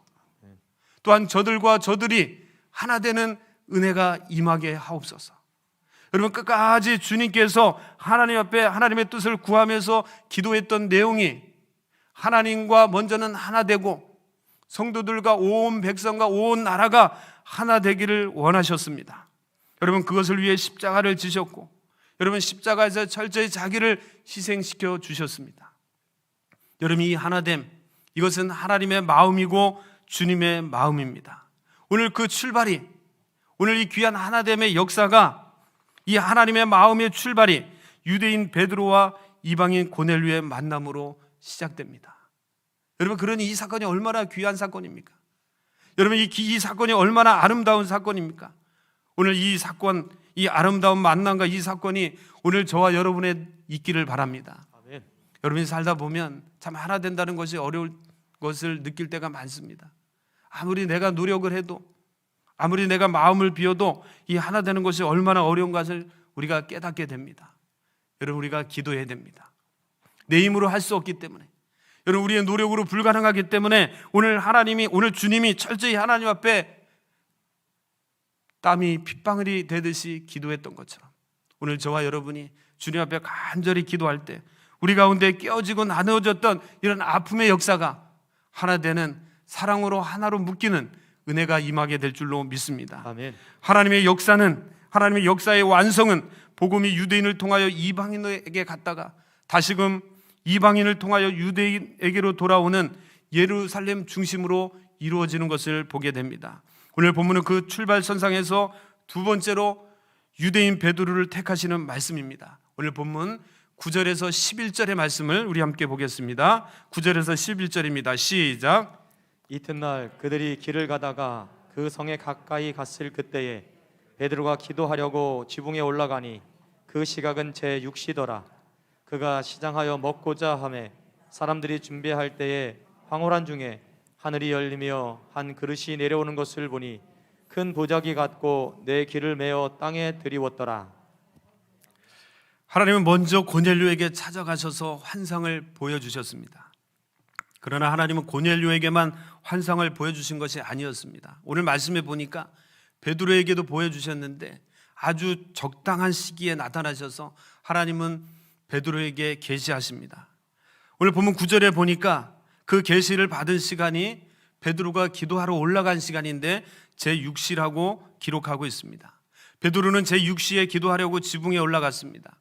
또한 저들과 저들이 하나 되는 은혜가 임하게 하옵소서. 여러분, 끝까지 주님께서 하나님 앞에 하나님의 뜻을 구하면서 기도했던 내용이 하나님과 먼저는 하나 되고 성도들과 온 백성과 온 나라가 하나 되기를 원하셨습니다. 여러분, 그것을 위해 십자가를 지셨고, 여러분 십자가에서 철저히 자기를 희생시켜 주셨습니다. 여러분, 이 하나됨, 이것은 하나님의 마음이고 주님의 마음입니다. 오늘 그 출발이, 오늘 이 귀한 하나됨의 역사가, 이 하나님의 마음의 출발이 유대인 베드로와 이방인 고넬료의 만남으로 시작됩니다. 여러분, 그러니 이 사건이 얼마나 귀한 사건입니까? 여러분, 이 사건이 얼마나 아름다운 사건입니까? 오늘 이 사건, 이 아름다운 만남과 이 사건이 오늘 저와 여러분의 있기를 바랍니다. 아멘. 여러분이 살다 보면 참 하나 된다는 것이 어려울 것을 느낄 때가 많습니다. 아무리 내가 노력을 해도, 아무리 내가 마음을 비워도 이 하나 되는 것이 얼마나 어려운 것을 우리가 깨닫게 됩니다. 여러분, 우리가 기도해야 됩니다. 내 힘으로 할 수 없기 때문에, 여러분 우리의 노력으로 불가능하기 때문에 오늘 하나님이, 오늘 주님이 철저히 하나님 앞에 땀이 핏방울이 되듯이 기도했던 것처럼 오늘 저와 여러분이 주님 앞에 간절히 기도할 때 우리 가운데 깨어지고 나누어졌던 이런 아픔의 역사가 하나 되는, 사랑으로 하나로 묶이는 은혜가 임하게 될 줄로 믿습니다. 아멘. 하나님의 역사는, 하나님의 역사의 완성은 복음이 유대인을 통하여 이방인에게 갔다가 다시금 이방인을 통하여 유대인에게로 돌아오는 예루살렘 중심으로 이루어지는 것을 보게 됩니다. 오늘 본문은 그 출발선상에서 두 번째로 유대인 베드로를 택하시는 말씀입니다. 오늘 본문 9절에서 11절의 말씀을 우리 함께 보겠습니다. 9절에서 11절입니다. 시작. 이튿날 그들이 길을 가다가 그 성에 가까이 갔을 그때에 베드로가 기도하려고 지붕에 올라가니 그 시각은 제6시더라. 그가 시장하여 먹고자 하매 사람들이 준비할 때에 황홀한 중에 하늘이 열리며 한 그릇이 내려오는 것을 보니 큰 보자기 같고 내 길을 메어 땅에 들이웠더라. 하나님은 먼저 고넬료에게 찾아가셔서 환상을 보여주셨습니다. 그러나 하나님은 고넬료에게만 환상을 보여주신 것이 아니었습니다. 오늘 말씀에 보니까 베드로에게도 보여주셨는데 아주 적당한 시기에 나타나셔서 하나님은 베드로에게 계시하십니다. 오늘 본문 9절에 보니까 그 계시를 받은 시간이 베드로가 기도하러 올라간 시간인데 제6시라고 기록하고 있습니다. 베드로는 제6시에 기도하려고 지붕에 올라갔습니다.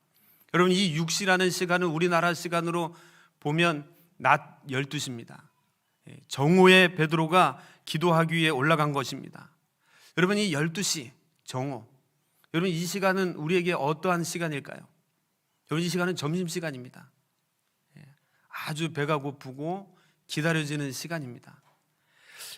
여러분, 이 6시라는 시간은 우리나라 시간으로 보면 낮 12시입니다. 정오에 베드로가 기도하기 위해 올라간 것입니다. 여러분, 이 12시 정오, 여러분 이 시간은 우리에게 어떠한 시간일까요? 여러분, 이 시간은 점심시간입니다. 아주 배가 고프고 기다려지는 시간입니다.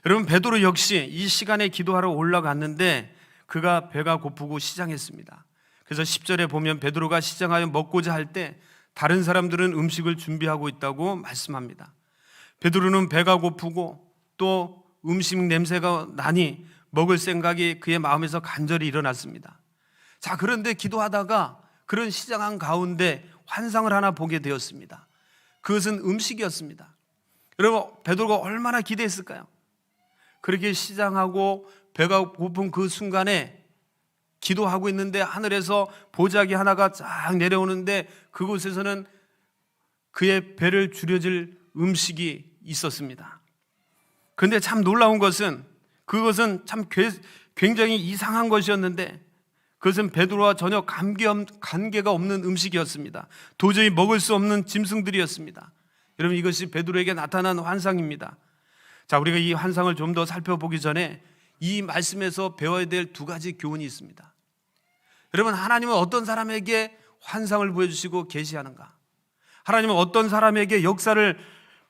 여러분, 베드로 역시 이 시간에 기도하러 올라갔는데 그가 배가 고프고 시장했습니다. 그래서 10절에 보면 베드로가 시장하여 먹고자 할 때 다른 사람들은 음식을 준비하고 있다고 말씀합니다. 베드로는 배가 고프고 또 음식 냄새가 나니 먹을 생각이 그의 마음에서 간절히 일어났습니다. 자, 그런데 기도하다가 그런 시장한 가운데 환상을 하나 보게 되었습니다. 그것은 음식이었습니다. 여러분, 베드로가 얼마나 기대했을까요? 그렇게 시장하고 배가 고픈 그 순간에 기도하고 있는데 하늘에서 보자기 하나가 쫙 내려오는데 그곳에서는 그의 배를 줄여줄 음식이 있었습니다. 그런데 참 놀라운 것은 그것은 참 굉장히 이상한 것이었는데 그것은 베드로와 전혀 관계가 없는 음식이었습니다. 도저히 먹을 수 없는 짐승들이었습니다. 여러분, 이것이 베드로에게 나타난 환상입니다. 자, 우리가 이 환상을 좀 더 살펴보기 전에 이 말씀에서 배워야 될 두 가지 교훈이 있습니다. 여러분, 하나님은 어떤 사람에게 환상을 보여주시고 계시하는가? 하나님은 어떤 사람에게 역사를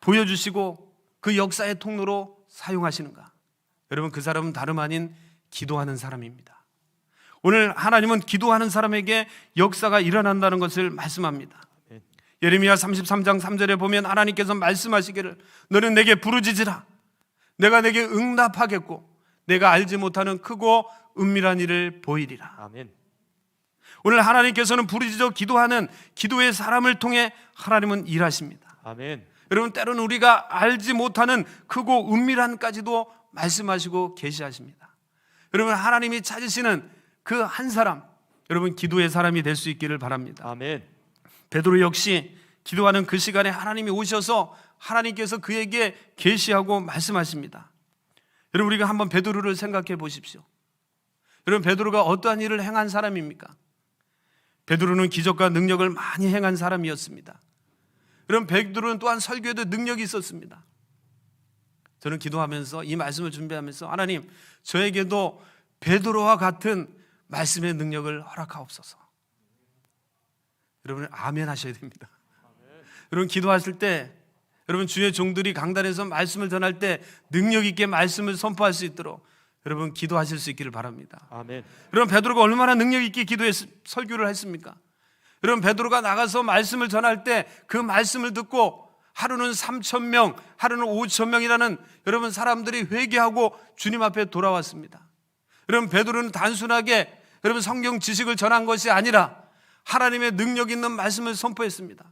보여주시고 그 역사의 통로로 사용하시는가? 여러분, 그 사람은 다름 아닌 기도하는 사람입니다. 오늘 하나님은 기도하는 사람에게 역사가 일어난다는 것을 말씀합니다. 예레미야 33장 3절에 보면 하나님께서 말씀하시기를 너는 내게 부르짖으라. 내가 내게 응답하겠고 내가 알지 못하는 크고 은밀한 일을 보이리라. 아멘. 오늘 하나님께서는 부르짖어 기도하는 기도의 사람을 통해 하나님은 일하십니다. 아멘. 여러분, 때로는 우리가 알지 못하는 크고 은밀한까지도 말씀하시고 계시하십니다. 여러분, 하나님이 찾으시는 그 한 사람, 여러분 기도의 사람이 될 수 있기를 바랍니다. 아멘. 베드로 역시 기도하는 그 시간에 하나님이 오셔서 하나님께서 그에게 계시하고 말씀하십니다. 여러분, 우리가 한번 베드로를 생각해 보십시오. 여러분, 베드로가 어떠한 일을 행한 사람입니까? 베드로는 기적과 능력을 많이 행한 사람이었습니다. 여러분, 베드로는 또한 설교에도 능력이 있었습니다. 저는 기도하면서 이 말씀을 준비하면서 하나님, 저에게도 베드로와 같은 말씀의 능력을 허락하옵소서. 여러분, 아멘 하셔야 됩니다. 여러분, 기도하실 때 여러분 주의 종들이 강단에서 말씀을 전할 때 능력 있게 말씀을 선포할 수 있도록 여러분 기도하실 수 있기를 바랍니다. 아멘. 여러분, 베드로가 얼마나 능력 있게 설교를 했습니까? 여러분, 베드로가 나가서 말씀을 전할 때 그 말씀을 듣고 하루는 3,000명, 하루는 5,000명이라는 여러분 사람들이 회개하고 주님 앞에 돌아왔습니다. 여러분, 베드로는 단순하게 여러분 성경 지식을 전한 것이 아니라 하나님의 능력 있는 말씀을 선포했습니다.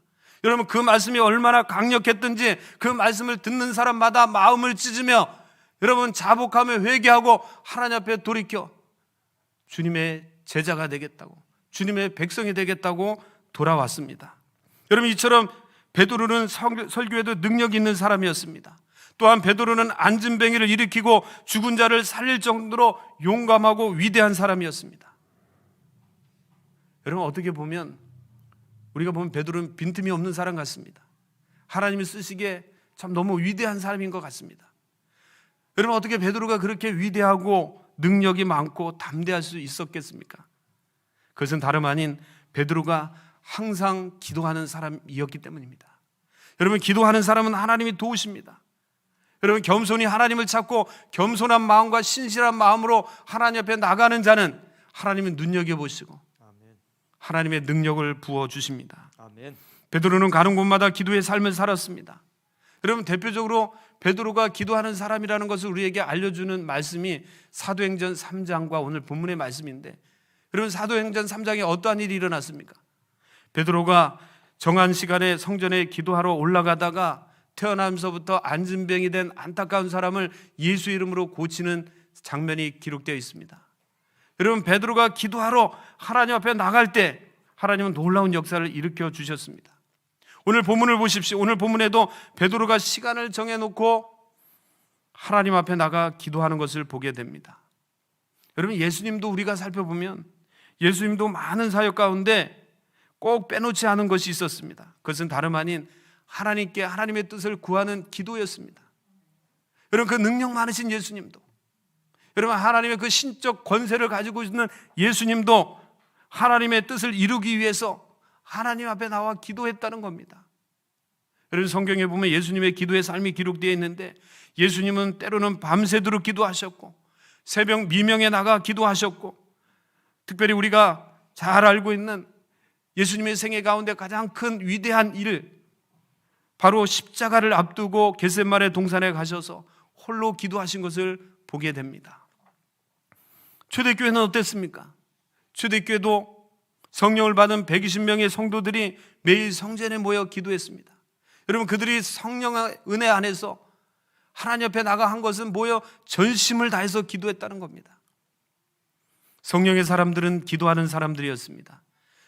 여러분, 그 말씀이 얼마나 강력했든지 그 말씀을 듣는 사람마다 마음을 찢으며 여러분 자복하며 회개하고 하나님 앞에 돌이켜 주님의 제자가 되겠다고, 주님의 백성이 되겠다고 돌아왔습니다. 여러분, 이처럼 베드로는 설교에도 능력 있는 사람이었습니다. 또한 베드로는 안진뱅이를 일으키고 죽은 자를 살릴 정도로 용감하고 위대한 사람이었습니다. 여러분, 어떻게 보면 우리가 보면 베드로는 빈틈이 없는 사람 같습니다. 하나님이 쓰시기에 참 너무 위대한 사람인 것 같습니다. 여러분, 어떻게 베드로가 그렇게 위대하고 능력이 많고 담대할 수 있었겠습니까? 그것은 다름 아닌 베드로가 항상 기도하는 사람이었기 때문입니다. 여러분, 기도하는 사람은 하나님이 도우십니다. 여러분, 겸손히 하나님을 찾고 겸손한 마음과 신실한 마음으로 하나님 앞에 나가는 자는 하나님은 눈여겨보시고 하나님의 능력을 부어주십니다. 아멘. 베드로는 가는 곳마다 기도의 삶을 살았습니다. 여러분, 대표적으로 베드로가 기도하는 사람이라는 것을 우리에게 알려주는 말씀이 사도행전 3장과 오늘 본문의 말씀인데, 여러분, 사도행전 3장에 어떠한 일이 일어났습니까? 베드로가 정한 시간에 성전에 기도하러 올라가다가 태어나면서부터 안진병이 된 안타까운 사람을 예수 이름으로 고치는 장면이 기록되어 있습니다. 여러분, 베드로가 기도하러 하나님 앞에 나갈 때 하나님은 놀라운 역사를 일으켜 주셨습니다. 오늘 본문을 보십시오. 오늘 본문에도 베드로가 시간을 정해놓고 하나님 앞에 나가 기도하는 것을 보게 됩니다. 여러분, 예수님도 우리가 살펴보면 예수님도 많은 사역 가운데 꼭 빼놓지 않은 것이 있었습니다. 그것은 다름 아닌 하나님께 하나님의 뜻을 구하는 기도였습니다. 여러분, 그 능력 많으신 예수님도, 여러분, 하나님의 그 신적 권세를 가지고 있는 예수님도 하나님의 뜻을 이루기 위해서 하나님 앞에 나와 기도했다는 겁니다. 여러분, 성경에 보면 예수님의 기도의 삶이 기록되어 있는데, 예수님은 때로는 밤새도록 기도하셨고 새벽 미명에 나가 기도하셨고, 특별히 우리가 잘 알고 있는 예수님의 생애 가운데 가장 큰 위대한 일, 바로 십자가를 앞두고 겟세마네 동산에 가셔서 홀로 기도하신 것을 보게 됩니다. 초대교회는 어땠습니까? 초대교회도 성령을 받은 120명의 성도들이 매일 성전에 모여 기도했습니다. 여러분, 그들이 성령의 은혜 안에서 하나님 앞에 나가 한 것은 모여 전심을 다해서 기도했다는 겁니다. 성령의 사람들은 기도하는 사람들이었습니다.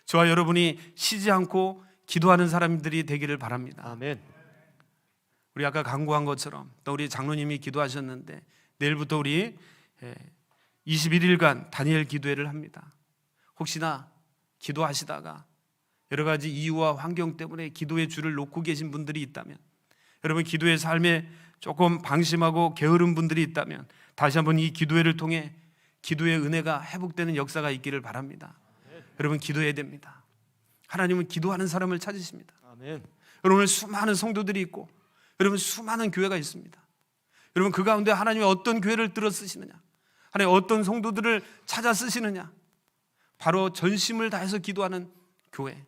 저와 여러분이 쉬지 않고 기도하는 사람들이 되기를 바랍니다. 아멘. 우리 아까 강구한 것처럼 또 우리 장로님이 기도하셨는데, 내일부터 우리 21일간 다니엘 기도회를 합니다. 혹시나 기도하시다가 여러 가지 이유와 환경 때문에 기도의 줄을 놓고 계신 분들이 있다면, 여러분, 기도의 삶에 조금 방심하고 게으른 분들이 있다면 다시 한번 이 기도회를 통해 기도의 은혜가 회복되는 역사가 있기를 바랍니다. 여러분, 기도해야 됩니다. 하나님은 기도하는 사람을 찾으십니다. 아멘. 여러분, 오늘 수많은 성도들이 있고 여러분, 수많은 교회가 있습니다. 여러분, 그 가운데 하나님이 어떤 교회를 들어 쓰시느냐, 하나님 어떤 성도들을 찾아 쓰시느냐, 바로 전심을 다해서 기도하는 교회,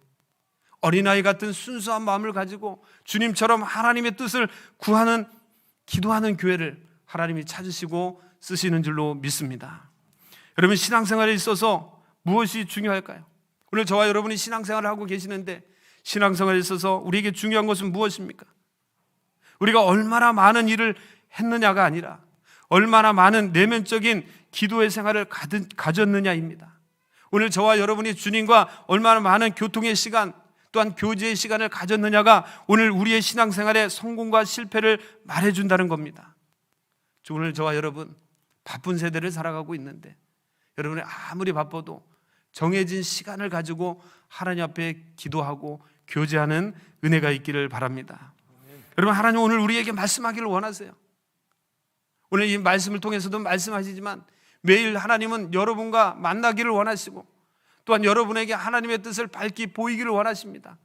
어린아이 같은 순수한 마음을 가지고 주님처럼 하나님의 뜻을 구하는 기도하는 교회를 하나님이 찾으시고 쓰시는 줄로 믿습니다. 여러분, 신앙생활에 있어서 무엇이 중요할까요? 오늘 저와 여러분이 신앙생활을 하고 계시는데, 신앙생활에 있어서 우리에게 중요한 것은 무엇입니까? 우리가 얼마나 많은 일을 했느냐가 아니라 얼마나 많은 내면적인 기도의 생활을 가졌느냐입니다. 오늘 저와 여러분이 주님과 얼마나 많은 교통의 시간, 또한 교제의 시간을 가졌느냐가 오늘 우리의 신앙생활의 성공과 실패를 말해준다는 겁니다. 오늘 저와 여러분 바쁜 세대를 살아가고 있는데, 여러분이 아무리 바빠도 정해진 시간을 가지고 하나님 앞에 기도하고 교제하는 은혜가 있기를 바랍니다. 여러분, 하나님 오늘 우리에게 말씀하기를 원하세요. 오늘 이 말씀을 통해서도 말씀하시지만 매일 하나님은 여러분과 만나기를 원하시고, 또한 여러분에게 하나님의 뜻을 밝히 보이기를 원하십니다.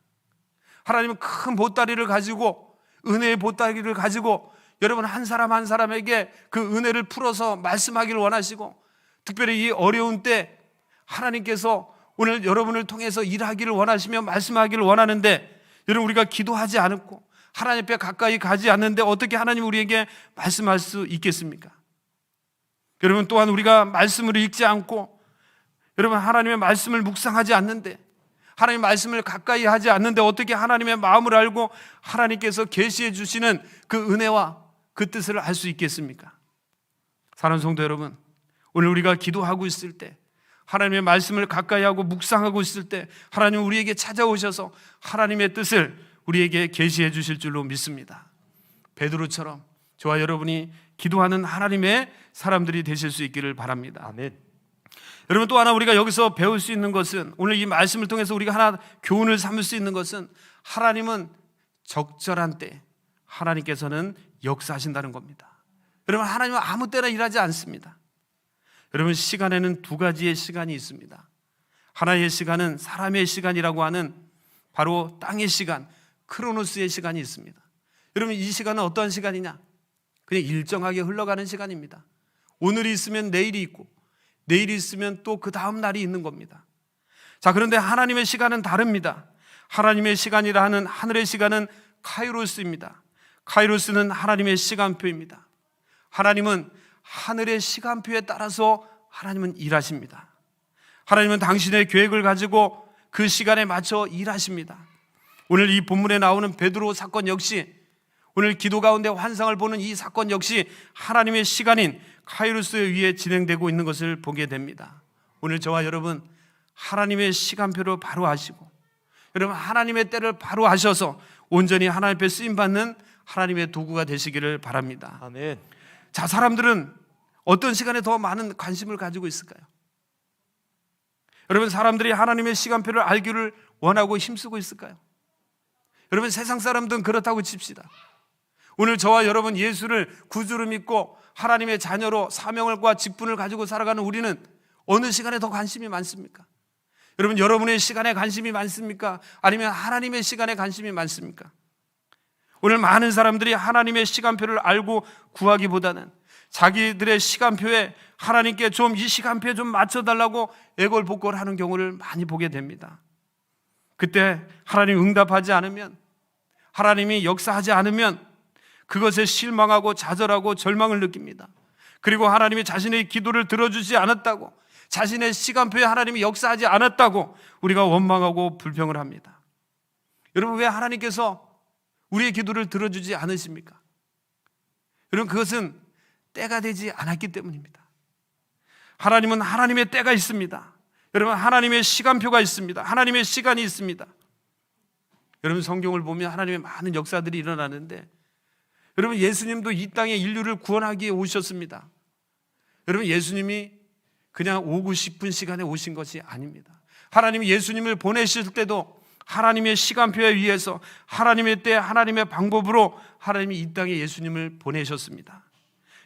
하나님은 큰 보따리를 가지고, 은혜의 보따리를 가지고 여러분 한 사람 한 사람에게 그 은혜를 풀어서 말씀하기를 원하시고, 특별히 이 어려운 때 하나님께서 오늘 여러분을 통해서 일하기를 원하시며 말씀하기를 원하는데, 여러분, 우리가 기도하지 않고 하나님 앞에 가까이 가지 않는데 어떻게 하나님 우리에게 말씀할 수 있겠습니까? 여러분, 또한 우리가 말씀을 읽지 않고 여러분 하나님의 말씀을 묵상하지 않는데, 하나님의 말씀을 가까이 하지 않는데 어떻게 하나님의 마음을 알고 하나님께서 계시해 주시는 그 은혜와 그 뜻을 알 수 있겠습니까? 사랑하는 성도 여러분, 오늘 우리가 기도하고 있을 때, 하나님의 말씀을 가까이 하고 묵상하고 있을 때 하나님은 우리에게 찾아오셔서 하나님의 뜻을 우리에게 계시해 주실 줄로 믿습니다. 베드로처럼 저와 여러분이 기도하는 하나님의 사람들이 되실 수 있기를 바랍니다. 아멘. 여러분, 또 하나 우리가 여기서 배울 수 있는 것은, 오늘 이 말씀을 통해서 우리가 하나 교훈을 삼을 수 있는 것은, 하나님은 적절한 때 하나님께서는 역사하신다는 겁니다. 여러분, 하나님은 아무 때나 일하지 않습니다. 여러분, 시간에는 두 가지의 시간이 있습니다. 하나의 시간은 사람의 시간이라고 하는 바로 땅의 시간, 크로노스의 시간이 있습니다. 여러분, 이 시간은 어떠한 시간이냐? 그냥 일정하게 흘러가는 시간입니다. 오늘이 있으면 내일이 있고 내일이 있으면 또 그 다음 날이 있는 겁니다. 자, 그런데 하나님의 시간은 다릅니다. 하나님의 시간이라 하는 하늘의 시간은 카이로스입니다. 카이로스는 하나님의 시간표입니다. 하나님은 하늘의 시간표에 따라서 하나님은 일하십니다. 하나님은 당신의 계획을 가지고 그 시간에 맞춰 일하십니다. 오늘 이 본문에 나오는 베드로 사건 역시, 오늘 기도 가운데 환상을 보는 이 사건 역시 하나님의 시간인 카이로스에 의해 진행되고 있는 것을 보게 됩니다. 오늘 저와 여러분 하나님의 시간표를 바로 아시고, 여러분 하나님의 때를 바로 아셔서 온전히 하나님 앞에 쓰임받는 하나님의 도구가 되시기를 바랍니다. 아멘. 자, 사람들은 어떤 시간에 더 많은 관심을 가지고 있을까요? 여러분, 사람들이 하나님의 시간표를 알기를 원하고 힘쓰고 있을까요? 여러분, 세상 사람들은 그렇다고 칩시다. 오늘 저와 여러분 예수를 구주로 믿고 하나님의 자녀로 사명과 직분을 가지고 살아가는 우리는 어느 시간에 더 관심이 많습니까? 여러분, 여러분의 시간에 관심이 많습니까? 아니면 하나님의 시간에 관심이 많습니까? 오늘 많은 사람들이 하나님의 시간표를 알고 구하기보다는 자기들의 시간표에 하나님께 좀 이 시간표에 좀 맞춰달라고 애걸복걸하는 경우를 많이 보게 됩니다. 그때 하나님 응답하지 않으면, 하나님이 역사하지 않으면 그것에 실망하고 좌절하고 절망을 느낍니다. 그리고 하나님이 자신의 기도를 들어주지 않았다고, 자신의 시간표에 하나님이 역사하지 않았다고 우리가 원망하고 불평을 합니다. 여러분, 왜 하나님께서 우리의 기도를 들어주지 않으십니까? 여러분, 그것은 때가 되지 않았기 때문입니다. 하나님은 하나님의 때가 있습니다. 여러분, 하나님의 시간표가 있습니다. 하나님의 시간이 있습니다. 여러분, 성경을 보면 하나님의 많은 역사들이 일어나는데, 여러분, 예수님도 이 땅에 인류를 구원하기 위해 오셨습니다. 여러분, 예수님이 그냥 오고 싶은 시간에 오신 것이 아닙니다. 하나님이 예수님을 보내실 때도 하나님의 시간표에 의해서 하나님의 때, 하나님의 방법으로 하나님이 이 땅에 예수님을 보내셨습니다.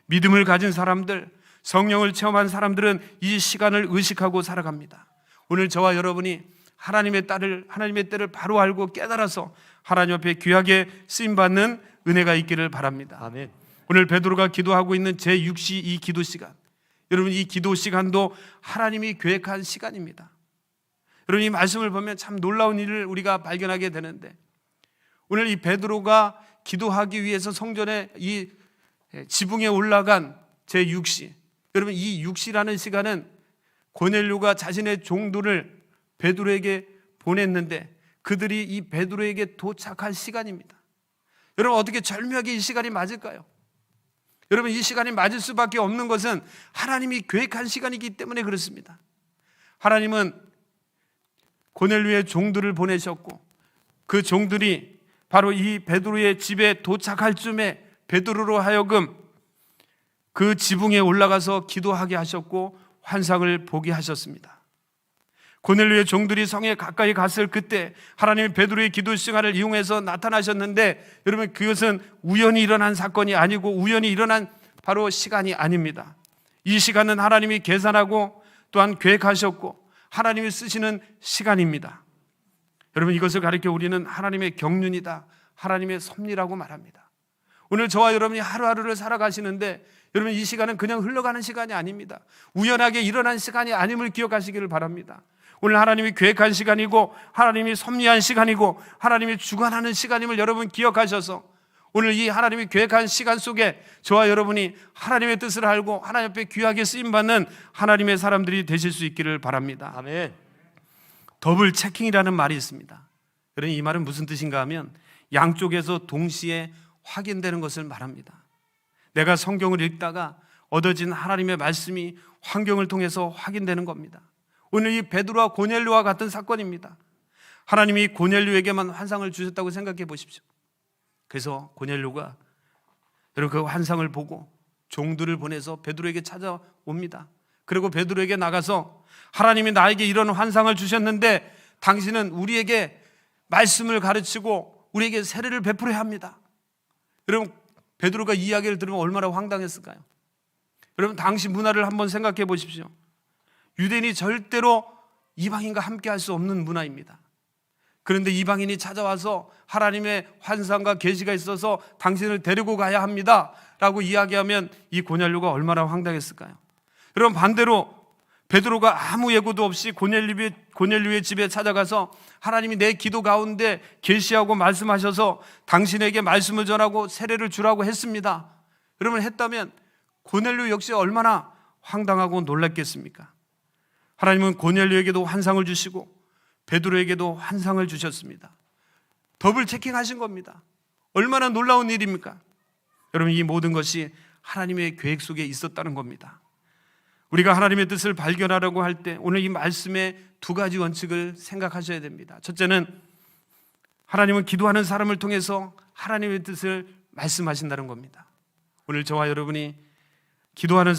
믿음을 가진 사람들, 성령을 체험한 사람들은 이 시간을 의식하고 살아갑니다. 오늘 저와 여러분이 하나님의 때를 바로 알고 깨달아서 하나님 앞에 귀하게 쓰임받는 은혜가 있기를 바랍니다. 아멘. 오늘 베드로가 기도하고 있는 제6시 이 기도 시간, 여러분, 이 기도 시간도 하나님이 계획한 시간입니다. 여러분, 이 말씀을 보면 참 놀라운 일을 우리가 발견하게 되는데, 오늘 이 베드로가 기도하기 위해서 성전에 이 지붕에 올라간 제6시, 여러분, 이 6시라는 시간은 고넬료가 자신의 종들을 베드로에게 보냈는데 그들이 이 베드로에게 도착할 시간입니다. 여러분, 어떻게 절묘하게 이 시간이 맞을까요? 여러분, 이 시간이 맞을 수밖에 없는 것은 하나님이 계획한 시간이기 때문에 그렇습니다. 하나님은 고넬료의 종들을 보내셨고, 그 종들이 바로 이 베드로의 집에 도착할 즈음에 베드로로 하여금 그 지붕에 올라가서 기도하게 하셨고 환상을 보게 하셨습니다. 고넬료의 종들이 성에 가까이 갔을 그때 하나님이 베드로의 기도 시간을 이용해서 나타나셨는데, 여러분, 그것은 우연히 일어난 사건이 아니고 우연히 일어난 바로 시간이 아닙니다. 이 시간은 하나님이 계산하고 또한 계획하셨고 하나님이 쓰시는 시간입니다. 여러분, 이것을 가리켜 우리는 하나님의 경륜이다, 하나님의 섭리라고 말합니다. 오늘 저와 여러분이 하루하루를 살아가시는데, 여러분, 이 시간은 그냥 흘러가는 시간이 아닙니다. 우연하게 일어난 시간이 아님을 기억하시기를 바랍니다. 오늘 하나님이 계획한 시간이고 하나님이 섭리한 시간이고 하나님이 주관하는 시간임을 여러분 기억하셔서 오늘 이 하나님이 계획한 시간 속에 저와 여러분이 하나님의 뜻을 알고 하나님 앞에 귀하게 쓰임받는 하나님의 사람들이 되실 수 있기를 바랍니다. 아멘. 더블 체킹이라는 말이 있습니다. 여러분, 이 말은 무슨 뜻인가 하면 양쪽에서 동시에 확인되는 것을 말합니다. 내가 성경을 읽다가 얻어진 하나님의 말씀이 환경을 통해서 확인되는 겁니다. 오늘 이 베드로와 고넬료와 같은 사건입니다. 하나님이 고넬료에게만 환상을 주셨다고 생각해 보십시오. 그래서 고넬료가 여러분 그 환상을 보고 종들을 보내서 베드로에게 찾아옵니다. 그리고 베드로에게 나가서 하나님이 나에게 이런 환상을 주셨는데 당신은 우리에게 말씀을 가르치고 우리에게 세례를 베풀어야 합니다. 여러분, 베드로가 이 이야기를 들으면 얼마나 황당했을까요? 여러분, 당시 문화를 한번 생각해 보십시오. 유대인이 절대로 이방인과 함께 할 수 없는 문화입니다. 그런데 이방인이 찾아와서 하나님의 환상과 계시가 있어서 당신을 데리고 가야 합니다 라고 이야기하면 이 고넬료가 얼마나 황당했을까요? 여러분, 반대로 베드로가 아무 예고도 없이 고넬료의 집에 찾아가서 하나님이 내 기도 가운데 계시하고 말씀하셔서 당신에게 말씀을 전하고 세례를 주라고 했습니다, 여러분 했다면 고넬료 역시 얼마나 황당하고 놀랐겠습니까? 하나님은 고넬료에게도 환상을 주시고 베드로에게도 환상을 주셨습니다. 더블 체킹하신 겁니다. 얼마나 놀라운 일입니까? 여러분, 이 모든 것이 하나님의 계획 속에 있었다는 겁니다. 우리가 하나님의 뜻을 발견하려고 할 때 오늘 이 말씀의 두 가지 원칙을 생각하셔야 됩니다. 첫째는 하나님은 기도하는 사람을 통해서 하나님의 뜻을 말씀하신다는 겁니다. 오늘 저와 여러분이 기도하는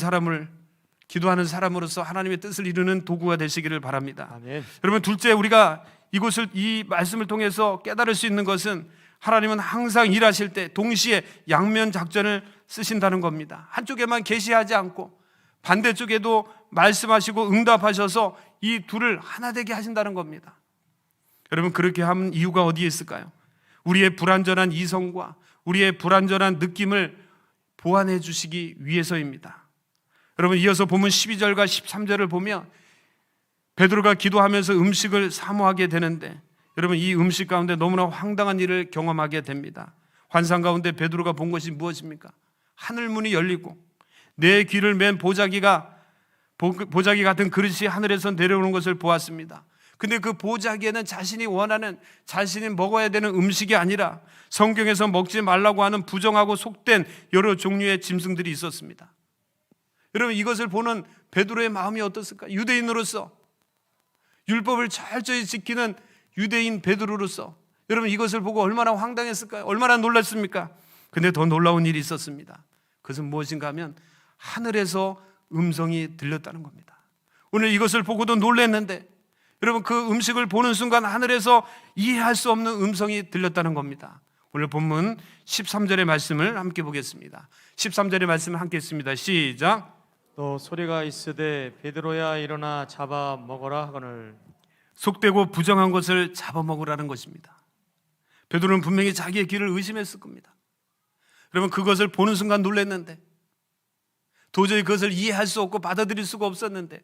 사람으로서 하나님의 뜻을 이루는 도구가 되시기를 바랍니다. 아멘. 여러분, 둘째, 우리가 이 말씀을 통해서 깨달을 수 있는 것은 하나님은 항상 일하실 때 동시에 양면 작전을 쓰신다는 겁니다. 한쪽에만 계시하지 않고 반대쪽에도 말씀하시고 응답하셔서 이 둘을 하나 되게 하신다는 겁니다. 여러분, 그렇게 하는 이유가 어디에 있을까요? 우리의 불완전한 이성과 우리의 불완전한 느낌을 보완해 주시기 위해서입니다. 여러분, 이어서 본문 12절과 13절을 보면 베드로가 기도하면서 음식을 사모하게 되는데, 여러분, 이 음식 가운데 너무나 황당한 일을 경험하게 됩니다. 환상 가운데 베드로가 본 것이 무엇입니까? 하늘문이 열리고 내 귀를 맨 보자기 같은 그릇이 하늘에서 내려오는 것을 보았습니다. 근데 그 보자기에는 자신이 원하는, 자신이 먹어야 되는 음식이 아니라 성경에서 먹지 말라고 하는 부정하고 속된 여러 종류의 짐승들이 있었습니다. 여러분, 이것을 보는 베드로의 마음이 어떻습니까? 유대인으로서, 율법을 철저히 지키는 유대인 베드로로서 여러분, 이것을 보고 얼마나 황당했을까요? 얼마나 놀랐습니까? 근데 더 놀라운 일이 있었습니다. 그것은 무엇인가 하면 하늘에서 음성이 들렸다는 겁니다. 오늘 이것을 보고도 놀랐는데, 여러분, 그 음식을 보는 순간 하늘에서 이해할 수 없는 음성이 들렸다는 겁니다. 오늘 본문 13절의 말씀을 함께 보겠습니다. 13절의 말씀을 함께 했습니다. 시작. 또 소리가 있으되 베드로야 일어나 잡아 먹어라 하거늘. 속되고 부정한 것을 잡아먹으라는 것입니다. 베드로는 분명히 자기의 귀를 의심했을 겁니다. 여러분, 그것을 보는 순간 놀랐는데, 도저히 그것을 이해할 수 없고 받아들일 수가 없었는데,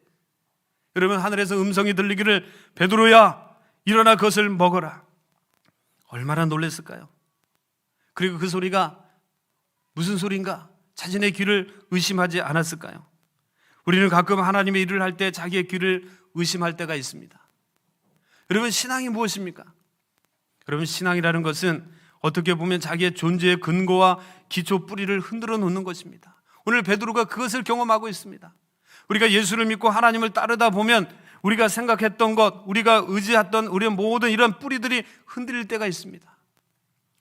여러분, 하늘에서 음성이 들리기를 베드로야 일어나 그것을 먹어라. 얼마나 놀랐을까요? 그리고 그 소리가 무슨 소리인가? 자신의 귀를 의심하지 않았을까요? 우리는 가끔 하나님의 일을 할 때 자기의 귀를 의심할 때가 있습니다. 여러분, 신앙이 무엇입니까? 여러분, 신앙이라는 것은 어떻게 보면 자기의 존재의 근거와 기초 뿌리를 흔들어 놓는 것입니다. 오늘 베드로가 그것을 경험하고 있습니다. 우리가 예수를 믿고 하나님을 따르다 보면 우리가 생각했던 것, 우리가 의지했던 우리의 모든 이런 뿌리들이 흔들릴 때가 있습니다.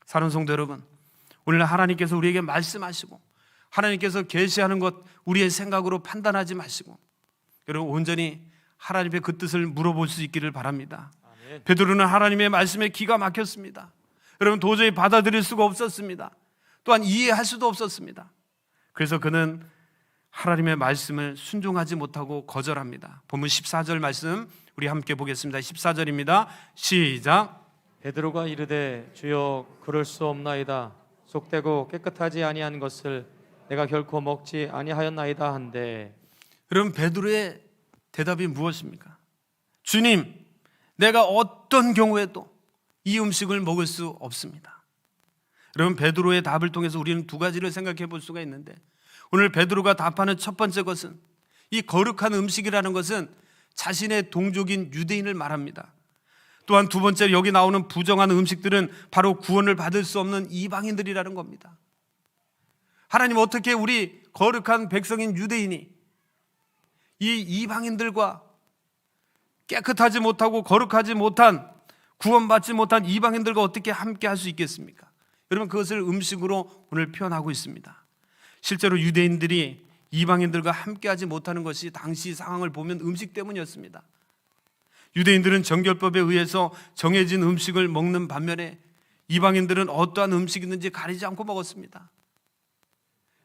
사랑하는 성도 여러분, 오늘 하나님께서 우리에게 말씀하시고 하나님께서 계시하는 것 우리의 생각으로 판단하지 마시고 여러분, 온전히 하나님의 그 뜻을 물어볼 수 있기를 바랍니다. 아멘. 베드로는 하나님의 말씀에 기가 막혔습니다. 여러분, 도저히 받아들일 수가 없었습니다. 또한 이해할 수도 없었습니다. 그래서 그는 하나님의 말씀을 순종하지 못하고 거절합니다. 본문 14절 말씀 우리 함께 보겠습니다. 14절입니다. 시작. 베드로가 이르되 주여 그럴 수 없나이다. 속되고 깨끗하지 아니한 것을 내가 결코 먹지 아니하였나이다 한데. 여러분, 베드로의 대답이 무엇입니까? 주님, 내가 어떤 경우에도 이 음식을 먹을 수 없습니다. 여러분, 베드로의 답을 통해서 우리는 두 가지를 생각해 볼 수가 있는데, 오늘 베드로가 답하는 첫 번째 것은, 이 거룩한 음식이라는 것은 자신의 동족인 유대인을 말합니다. 또한 두 번째, 여기 나오는 부정한 음식들은 바로 구원을 받을 수 없는 이방인들이라는 겁니다. 하나님, 어떻게 우리 거룩한 백성인 유대인이 이 이방인들과 깨끗하지 못하고 거룩하지 못한, 구원받지 못한 이방인들과 어떻게 함께 할 수 있겠습니까? 여러분, 그것을 음식으로 오늘 표현하고 있습니다. 실제로 유대인들이 이방인들과 함께하지 못하는 것이 당시 상황을 보면 음식 때문이었습니다. 유대인들은 정결법에 의해서 정해진 음식을 먹는 반면에 이방인들은 어떠한 음식이든지 가리지 않고 먹었습니다.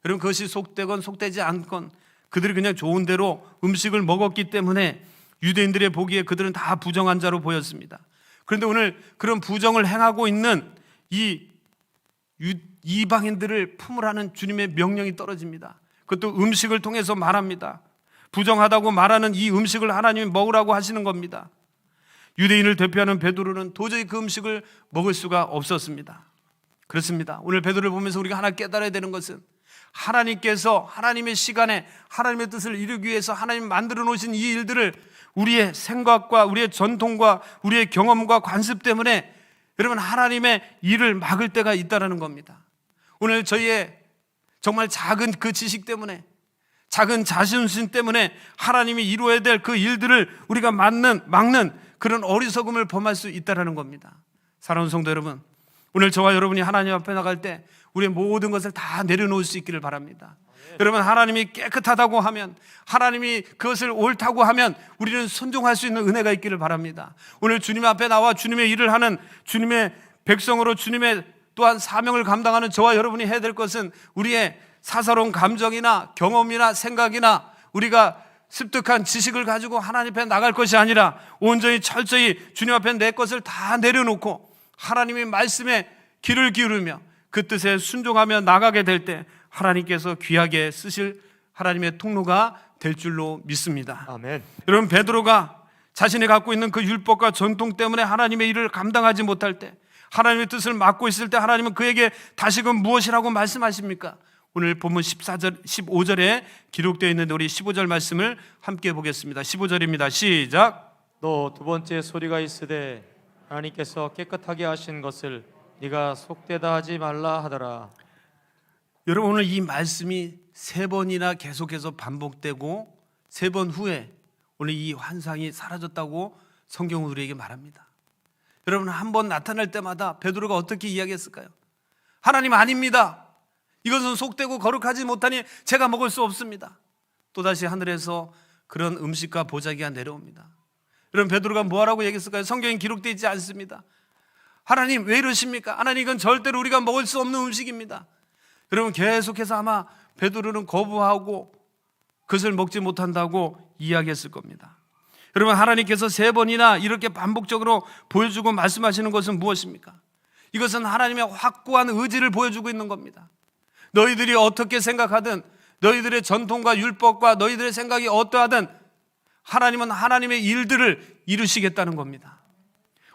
여러분, 그것이 속되건 속되지 않건 그들이 그냥 좋은 대로 음식을 먹었기 때문에 유대인들의 보기에 그들은 다 부정한 자로 보였습니다. 그런데 오늘 그런 부정을 행하고 있는 이 이방인들을 품으라는 주님의 명령이 떨어집니다. 그것도 음식을 통해서 말합니다. 부정하다고 말하는 이 음식을 하나님이 먹으라고 하시는 겁니다. 유대인을 대표하는 베드로는 도저히 그 음식을 먹을 수가 없었습니다. 그렇습니다. 오늘 베드로를 보면서 우리가 하나 깨달아야 되는 것은 하나님께서 하나님의 시간에 하나님의 뜻을 이루기 위해서 하나님 만들어 놓으신 이 일들을 우리의 생각과 우리의 전통과 우리의 경험과 관습 때문에 여러분 하나님의 일을 막을 때가 있다는 겁니다. 오늘 저희의 정말 작은 그 지식 때문에, 작은 자신심 때문에 하나님이 이루어야 될 그 일들을 우리가 막는 그런 어리석음을 범할 수 있다는 겁니다. 사랑하는 성도 여러분, 오늘 저와 여러분이 하나님 앞에 나갈 때 우리의 모든 것을 다 내려놓을 수 있기를 바랍니다. 여러분, 하나님이 깨끗하다고 하면, 하나님이 그것을 옳다고 하면 우리는 순종할 수 있는 은혜가 있기를 바랍니다. 오늘 주님 앞에 나와 주님의 일을 하는 주님의 백성으로 주님의 또한 사명을 감당하는 저와 여러분이 해야 될 것은 우리의 사사로운 감정이나 경험이나 생각이나 우리가 습득한 지식을 가지고 하나님 앞에 나갈 것이 아니라 온전히 철저히 주님 앞에 내 것을 다 내려놓고 하나님의 말씀에 귀를 기울이며 그 뜻에 순종하며 나가게 될 때 하나님께서 귀하게 쓰실 하나님의 통로가 될 줄로 믿습니다. 아멘. 여러분, 베드로가 자신이 갖고 있는 그 율법과 전통 때문에 하나님의 일을 감당하지 못할 때, 하나님의 뜻을 막고 있을 때 하나님은 그에게 다시금 무엇이라고 말씀하십니까? 오늘 본문 14절, 15절에 기록되어 있는데 우리 15절 말씀을 함께 보겠습니다. 15절입니다. 시작. 또 두 번째 소리가 있으되 하나님께서 깨끗하게 하신 것을 네가 속되다 하지 말라 하더라. 여러분, 오늘 이 말씀이 세 번이나 계속해서 반복되고 세 번 후에 오늘 이 환상이 사라졌다고 성경은 우리에게 말합니다. 여러분, 한 번 나타날 때마다 베드로가 어떻게 이야기했을까요? 하나님 아닙니다. 이것은 속되고 거룩하지 못하니 제가 먹을 수 없습니다. 또다시 하늘에서 그런 음식과 보자기가 내려옵니다. 여러분, 베드로가 뭐라고 얘기했을까요? 성경에 기록되어 있지 않습니다. 하나님 왜 이러십니까? 하나님, 이건 절대로 우리가 먹을 수 없는 음식입니다. 여러분, 계속해서 아마 베드로는 거부하고 그것을 먹지 못한다고 이야기했을 겁니다. 여러분, 하나님께서 세 번이나 이렇게 반복적으로 보여주고 말씀하시는 것은 무엇입니까? 이것은 하나님의 확고한 의지를 보여주고 있는 겁니다. 너희들이 어떻게 생각하든, 너희들의 전통과 율법과 너희들의 생각이 어떠하든 하나님은 하나님의 일들을 이루시겠다는 겁니다.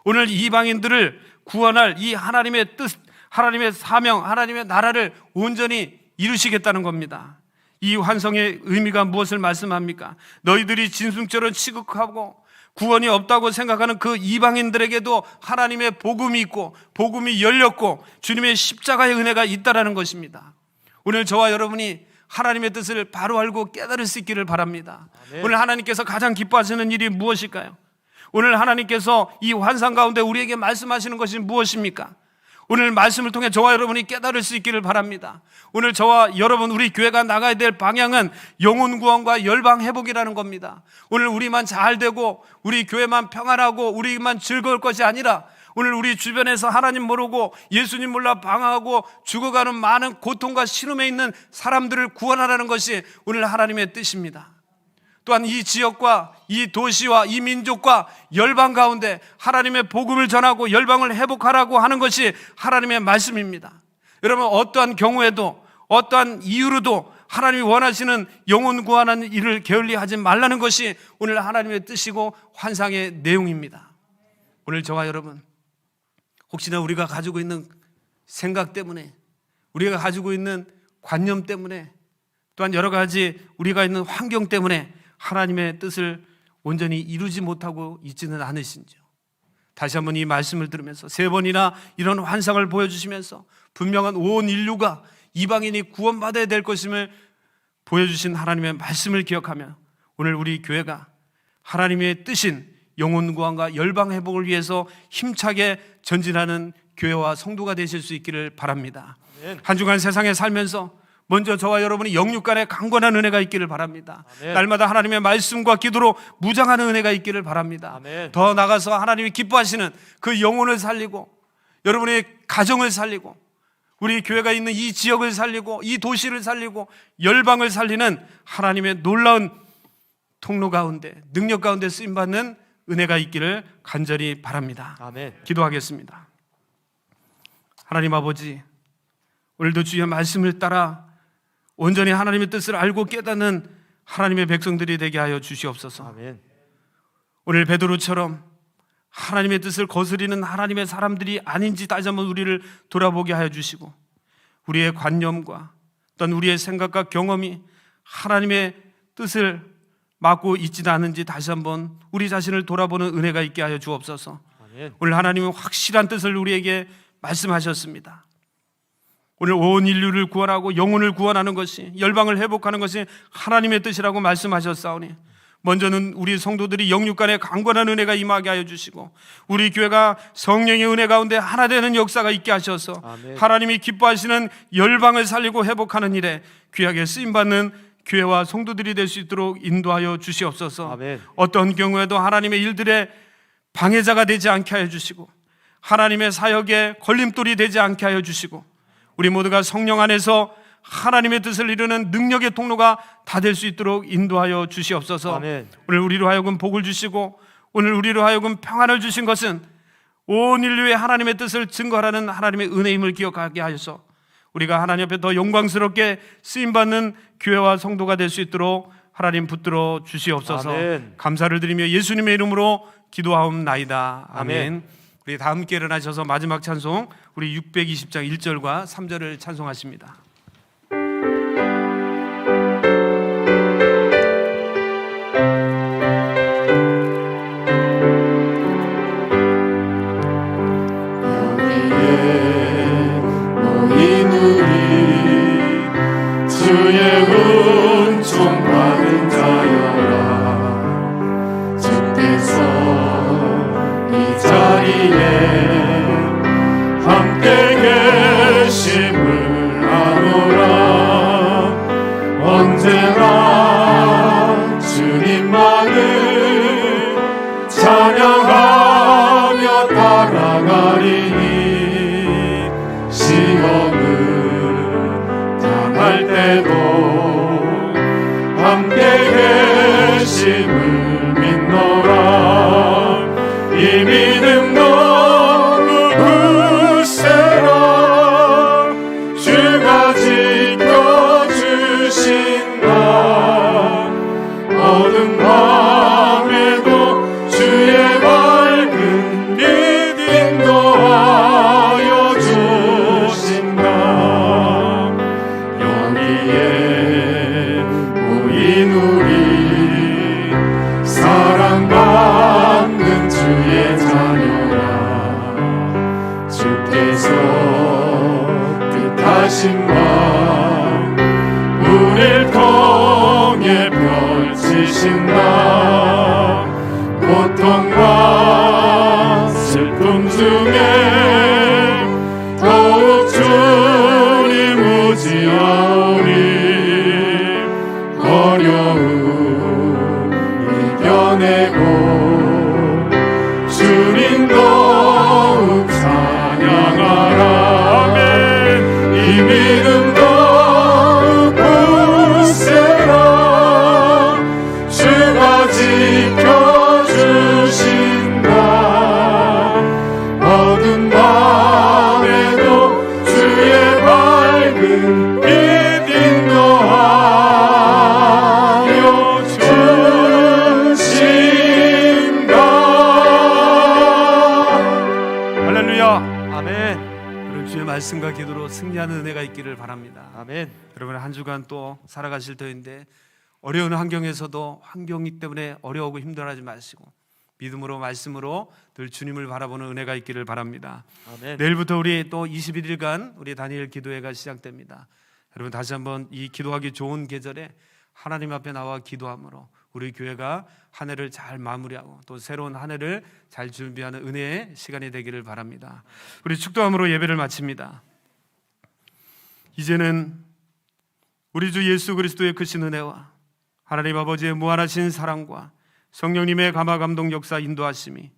오늘 이방인들을 구원할 이 하나님의 뜻, 하나님의 사명, 하나님의 나라를 온전히 이루시겠다는 겁니다. 이 환상의 의미가 무엇을 말씀합니까? 너희들이 진승처럼 취급하고 구원이 없다고 생각하는 그 이방인들에게도 하나님의 복음이 있고 복음이 열렸고 주님의 십자가의 은혜가 있다라는 것입니다. 오늘 저와 여러분이 하나님의 뜻을 바로 알고 깨달을 수 있기를 바랍니다. 아멘. 오늘 하나님께서 가장 기뻐하시는 일이 무엇일까요? 오늘 하나님께서 이 환상 가운데 우리에게 말씀하시는 것이 무엇입니까? 오늘 말씀을 통해 저와 여러분이 깨달을 수 있기를 바랍니다. 오늘 저와 여러분, 우리 교회가 나가야 될 방향은 영혼 구원과 열방 회복이라는 겁니다. 오늘 우리만 잘 되고 우리 교회만 평안하고 우리만 즐거울 것이 아니라 오늘 우리 주변에서 하나님 모르고 예수님 몰라 방황하고 죽어가는 많은 고통과 신음에 있는 사람들을 구원하라는 것이 오늘 하나님의 뜻입니다. 또한 이 지역과 이 도시와 이 민족과 열방 가운데 하나님의 복음을 전하고 열방을 회복하라고 하는 것이 하나님의 말씀입니다. 여러분, 어떠한 경우에도 어떠한 이유로도 하나님이 원하시는 영혼 구원하는 일을 게을리하지 말라는 것이 오늘 하나님의 뜻이고 환상의 내용입니다. 오늘 저와 여러분, 혹시나 우리가 가지고 있는 생각 때문에, 우리가 가지고 있는 관념 때문에, 또한 여러 가지 우리가 있는 환경 때문에 하나님의 뜻을 온전히 이루지 못하고 있지는 않으신지요? 다시 한번 이 말씀을 들으면서 세 번이나 이런 환상을 보여주시면서 분명한 온 인류가 이방인이 구원받아야 될 것임을 보여주신 하나님의 말씀을 기억하며 오늘 우리 교회가 하나님의 뜻인 영혼 구원과 열방 회복을 위해서 힘차게 전진하는 교회와 성도가 되실 수 있기를 바랍니다. 아멘. 한 주간 세상에 살면서 먼저 저와 여러분이 영육 간에 강건한 은혜가 있기를 바랍니다. 아멘. 날마다 하나님의 말씀과 기도로 무장하는 은혜가 있기를 바랍니다. 아멘. 더 나가서 하나님이 기뻐하시는 그 영혼을 살리고 여러분의 가정을 살리고 우리 교회가 있는 이 지역을 살리고 이 도시를 살리고 열방을 살리는 하나님의 놀라운 통로 가운데 능력 가운데 쓰임받는 은혜가 있기를 간절히 바랍니다. 아멘. 기도하겠습니다. 하나님 아버지, 오늘도 주의 말씀을 따라 온전히 하나님의 뜻을 알고 깨닫는 하나님의 백성들이 되게 하여 주시옵소서. 아멘. 오늘 베드로처럼 하나님의 뜻을 거스리는 하나님의 사람들이 아닌지 다시 한번 우리를 돌아보게 하여 주시고, 우리의 관념과 어떤 우리의 생각과 경험이 하나님의 뜻을 막고 있지도 않은지 다시 한번 우리 자신을 돌아보는 은혜가 있게 하여 주옵소서. 아멘. 오늘 하나님은 확실한 뜻을 우리에게 말씀하셨습니다. 오늘 온 인류를 구원하고 영혼을 구원하는 것이, 열방을 회복하는 것이 하나님의 뜻이라고 말씀하셨사오니, 먼저는 우리 성도들이 영육간에 강건한 은혜가 임하게 하여 주시고, 우리 교회가 성령의 은혜 가운데 하나 되는 역사가 있게 하셔서 아멘. 하나님이 기뻐하시는 열방을 살리고 회복하는 일에 귀하게 쓰임받는 교회와 성도들이 될 수 있도록 인도하여 주시옵소서. 아멘. 어떤 경우에도 하나님의 일들의 방해자가 되지 않게 하여 주시고, 하나님의 사역에 걸림돌이 되지 않게 하여 주시고, 우리 모두가 성령 안에서 하나님의 뜻을 이루는 능력의 통로가 다 될 수 있도록 인도하여 주시옵소서. 아멘. 오늘 우리로 하여금 복을 주시고, 오늘 우리로 하여금 평안을 주신 것은 온 인류의 하나님의 뜻을 증거하라는 하나님의 은혜임을 기억하게 하셔서 우리가 하나님 앞에 더 영광스럽게 쓰임받는 교회와 성도가 될 수 있도록 하나님 붙들어 주시옵소서. 아멘. 감사를 드리며 예수님의 이름으로 기도하옵나이다. 아멘. 아멘. 우리 다 함께 일어나셔서 마지막 찬송, 우리 620장 1절과 3절을 찬송하십니다. 모인 우리 주의 은총 받은 자여라. 주께서 이 자리에 함께 계심을 아노라. 언제나 주님만을 찬양하며 따라가리니, 시험을 당할 때도 함께 계심을 믿노라. 이 믿음 너무 굳세라. 주가 지켜주신다. 어두운 밤에도 주의 밝은 빛 인도하여 주신다. 여기에 모인 우리 사랑받는 주의 자녀라. 주께서 뜻하신 바 우릴 통해 펼치신다. 고통과 슬픔 중에 더욱 주님 의지하오니, 어려움 이겨내고 주님 더욱 찬양하라. 아멘. 이 믿음 더욱 굳세라. 주가 지켜주신다. 어두운 밤에도 주의 밝은 빛 인도하여 주신다. 할렐루야. 아멘. 오늘 주의 말씀과 기도로 승리하는 은혜가 있기를 바랍니다. 아멘. 여러분, 한 주간 또 살아가실 터인데 어려운 환경에서도 환경이 때문에 어려우고 힘들어하지 마시고 믿음으로 말씀으로 늘 주님을 바라보는 은혜가 있기를 바랍니다. 아멘. 내일부터 우리 또 21일간 우리 다니엘 기도회가 시작됩니다. 여러분, 다시 한번 이 기도하기 좋은 계절에 하나님 앞에 나와 기도함으로 우리 교회가 한 해를 잘 마무리하고 또 새로운 한 해를 잘 준비하는 은혜의 시간이 되기를 바랍니다. 우리 축도함으로 예배를 마칩니다. 이제는 우리 주 예수 그리스도의 크신 은혜와 하나님 아버지의 무한하신 사랑과 성령님의 감화 감동 역사 인도하심이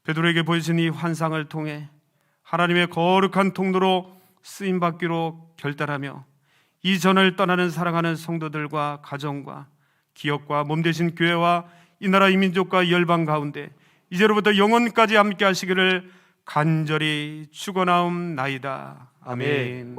베드로에게 보여진 이 환상을 통해 하나님의 거룩한 통로로 쓰임받기로 결단하며 이 전을 떠나는 사랑하는 성도들과 가정과 기업과 몸되신 교회와 이 나라 이 민족과 이 열방 가운데 이제로부터 영원까지 함께 하시기를 간절히 축원하옵나이다. 아멘.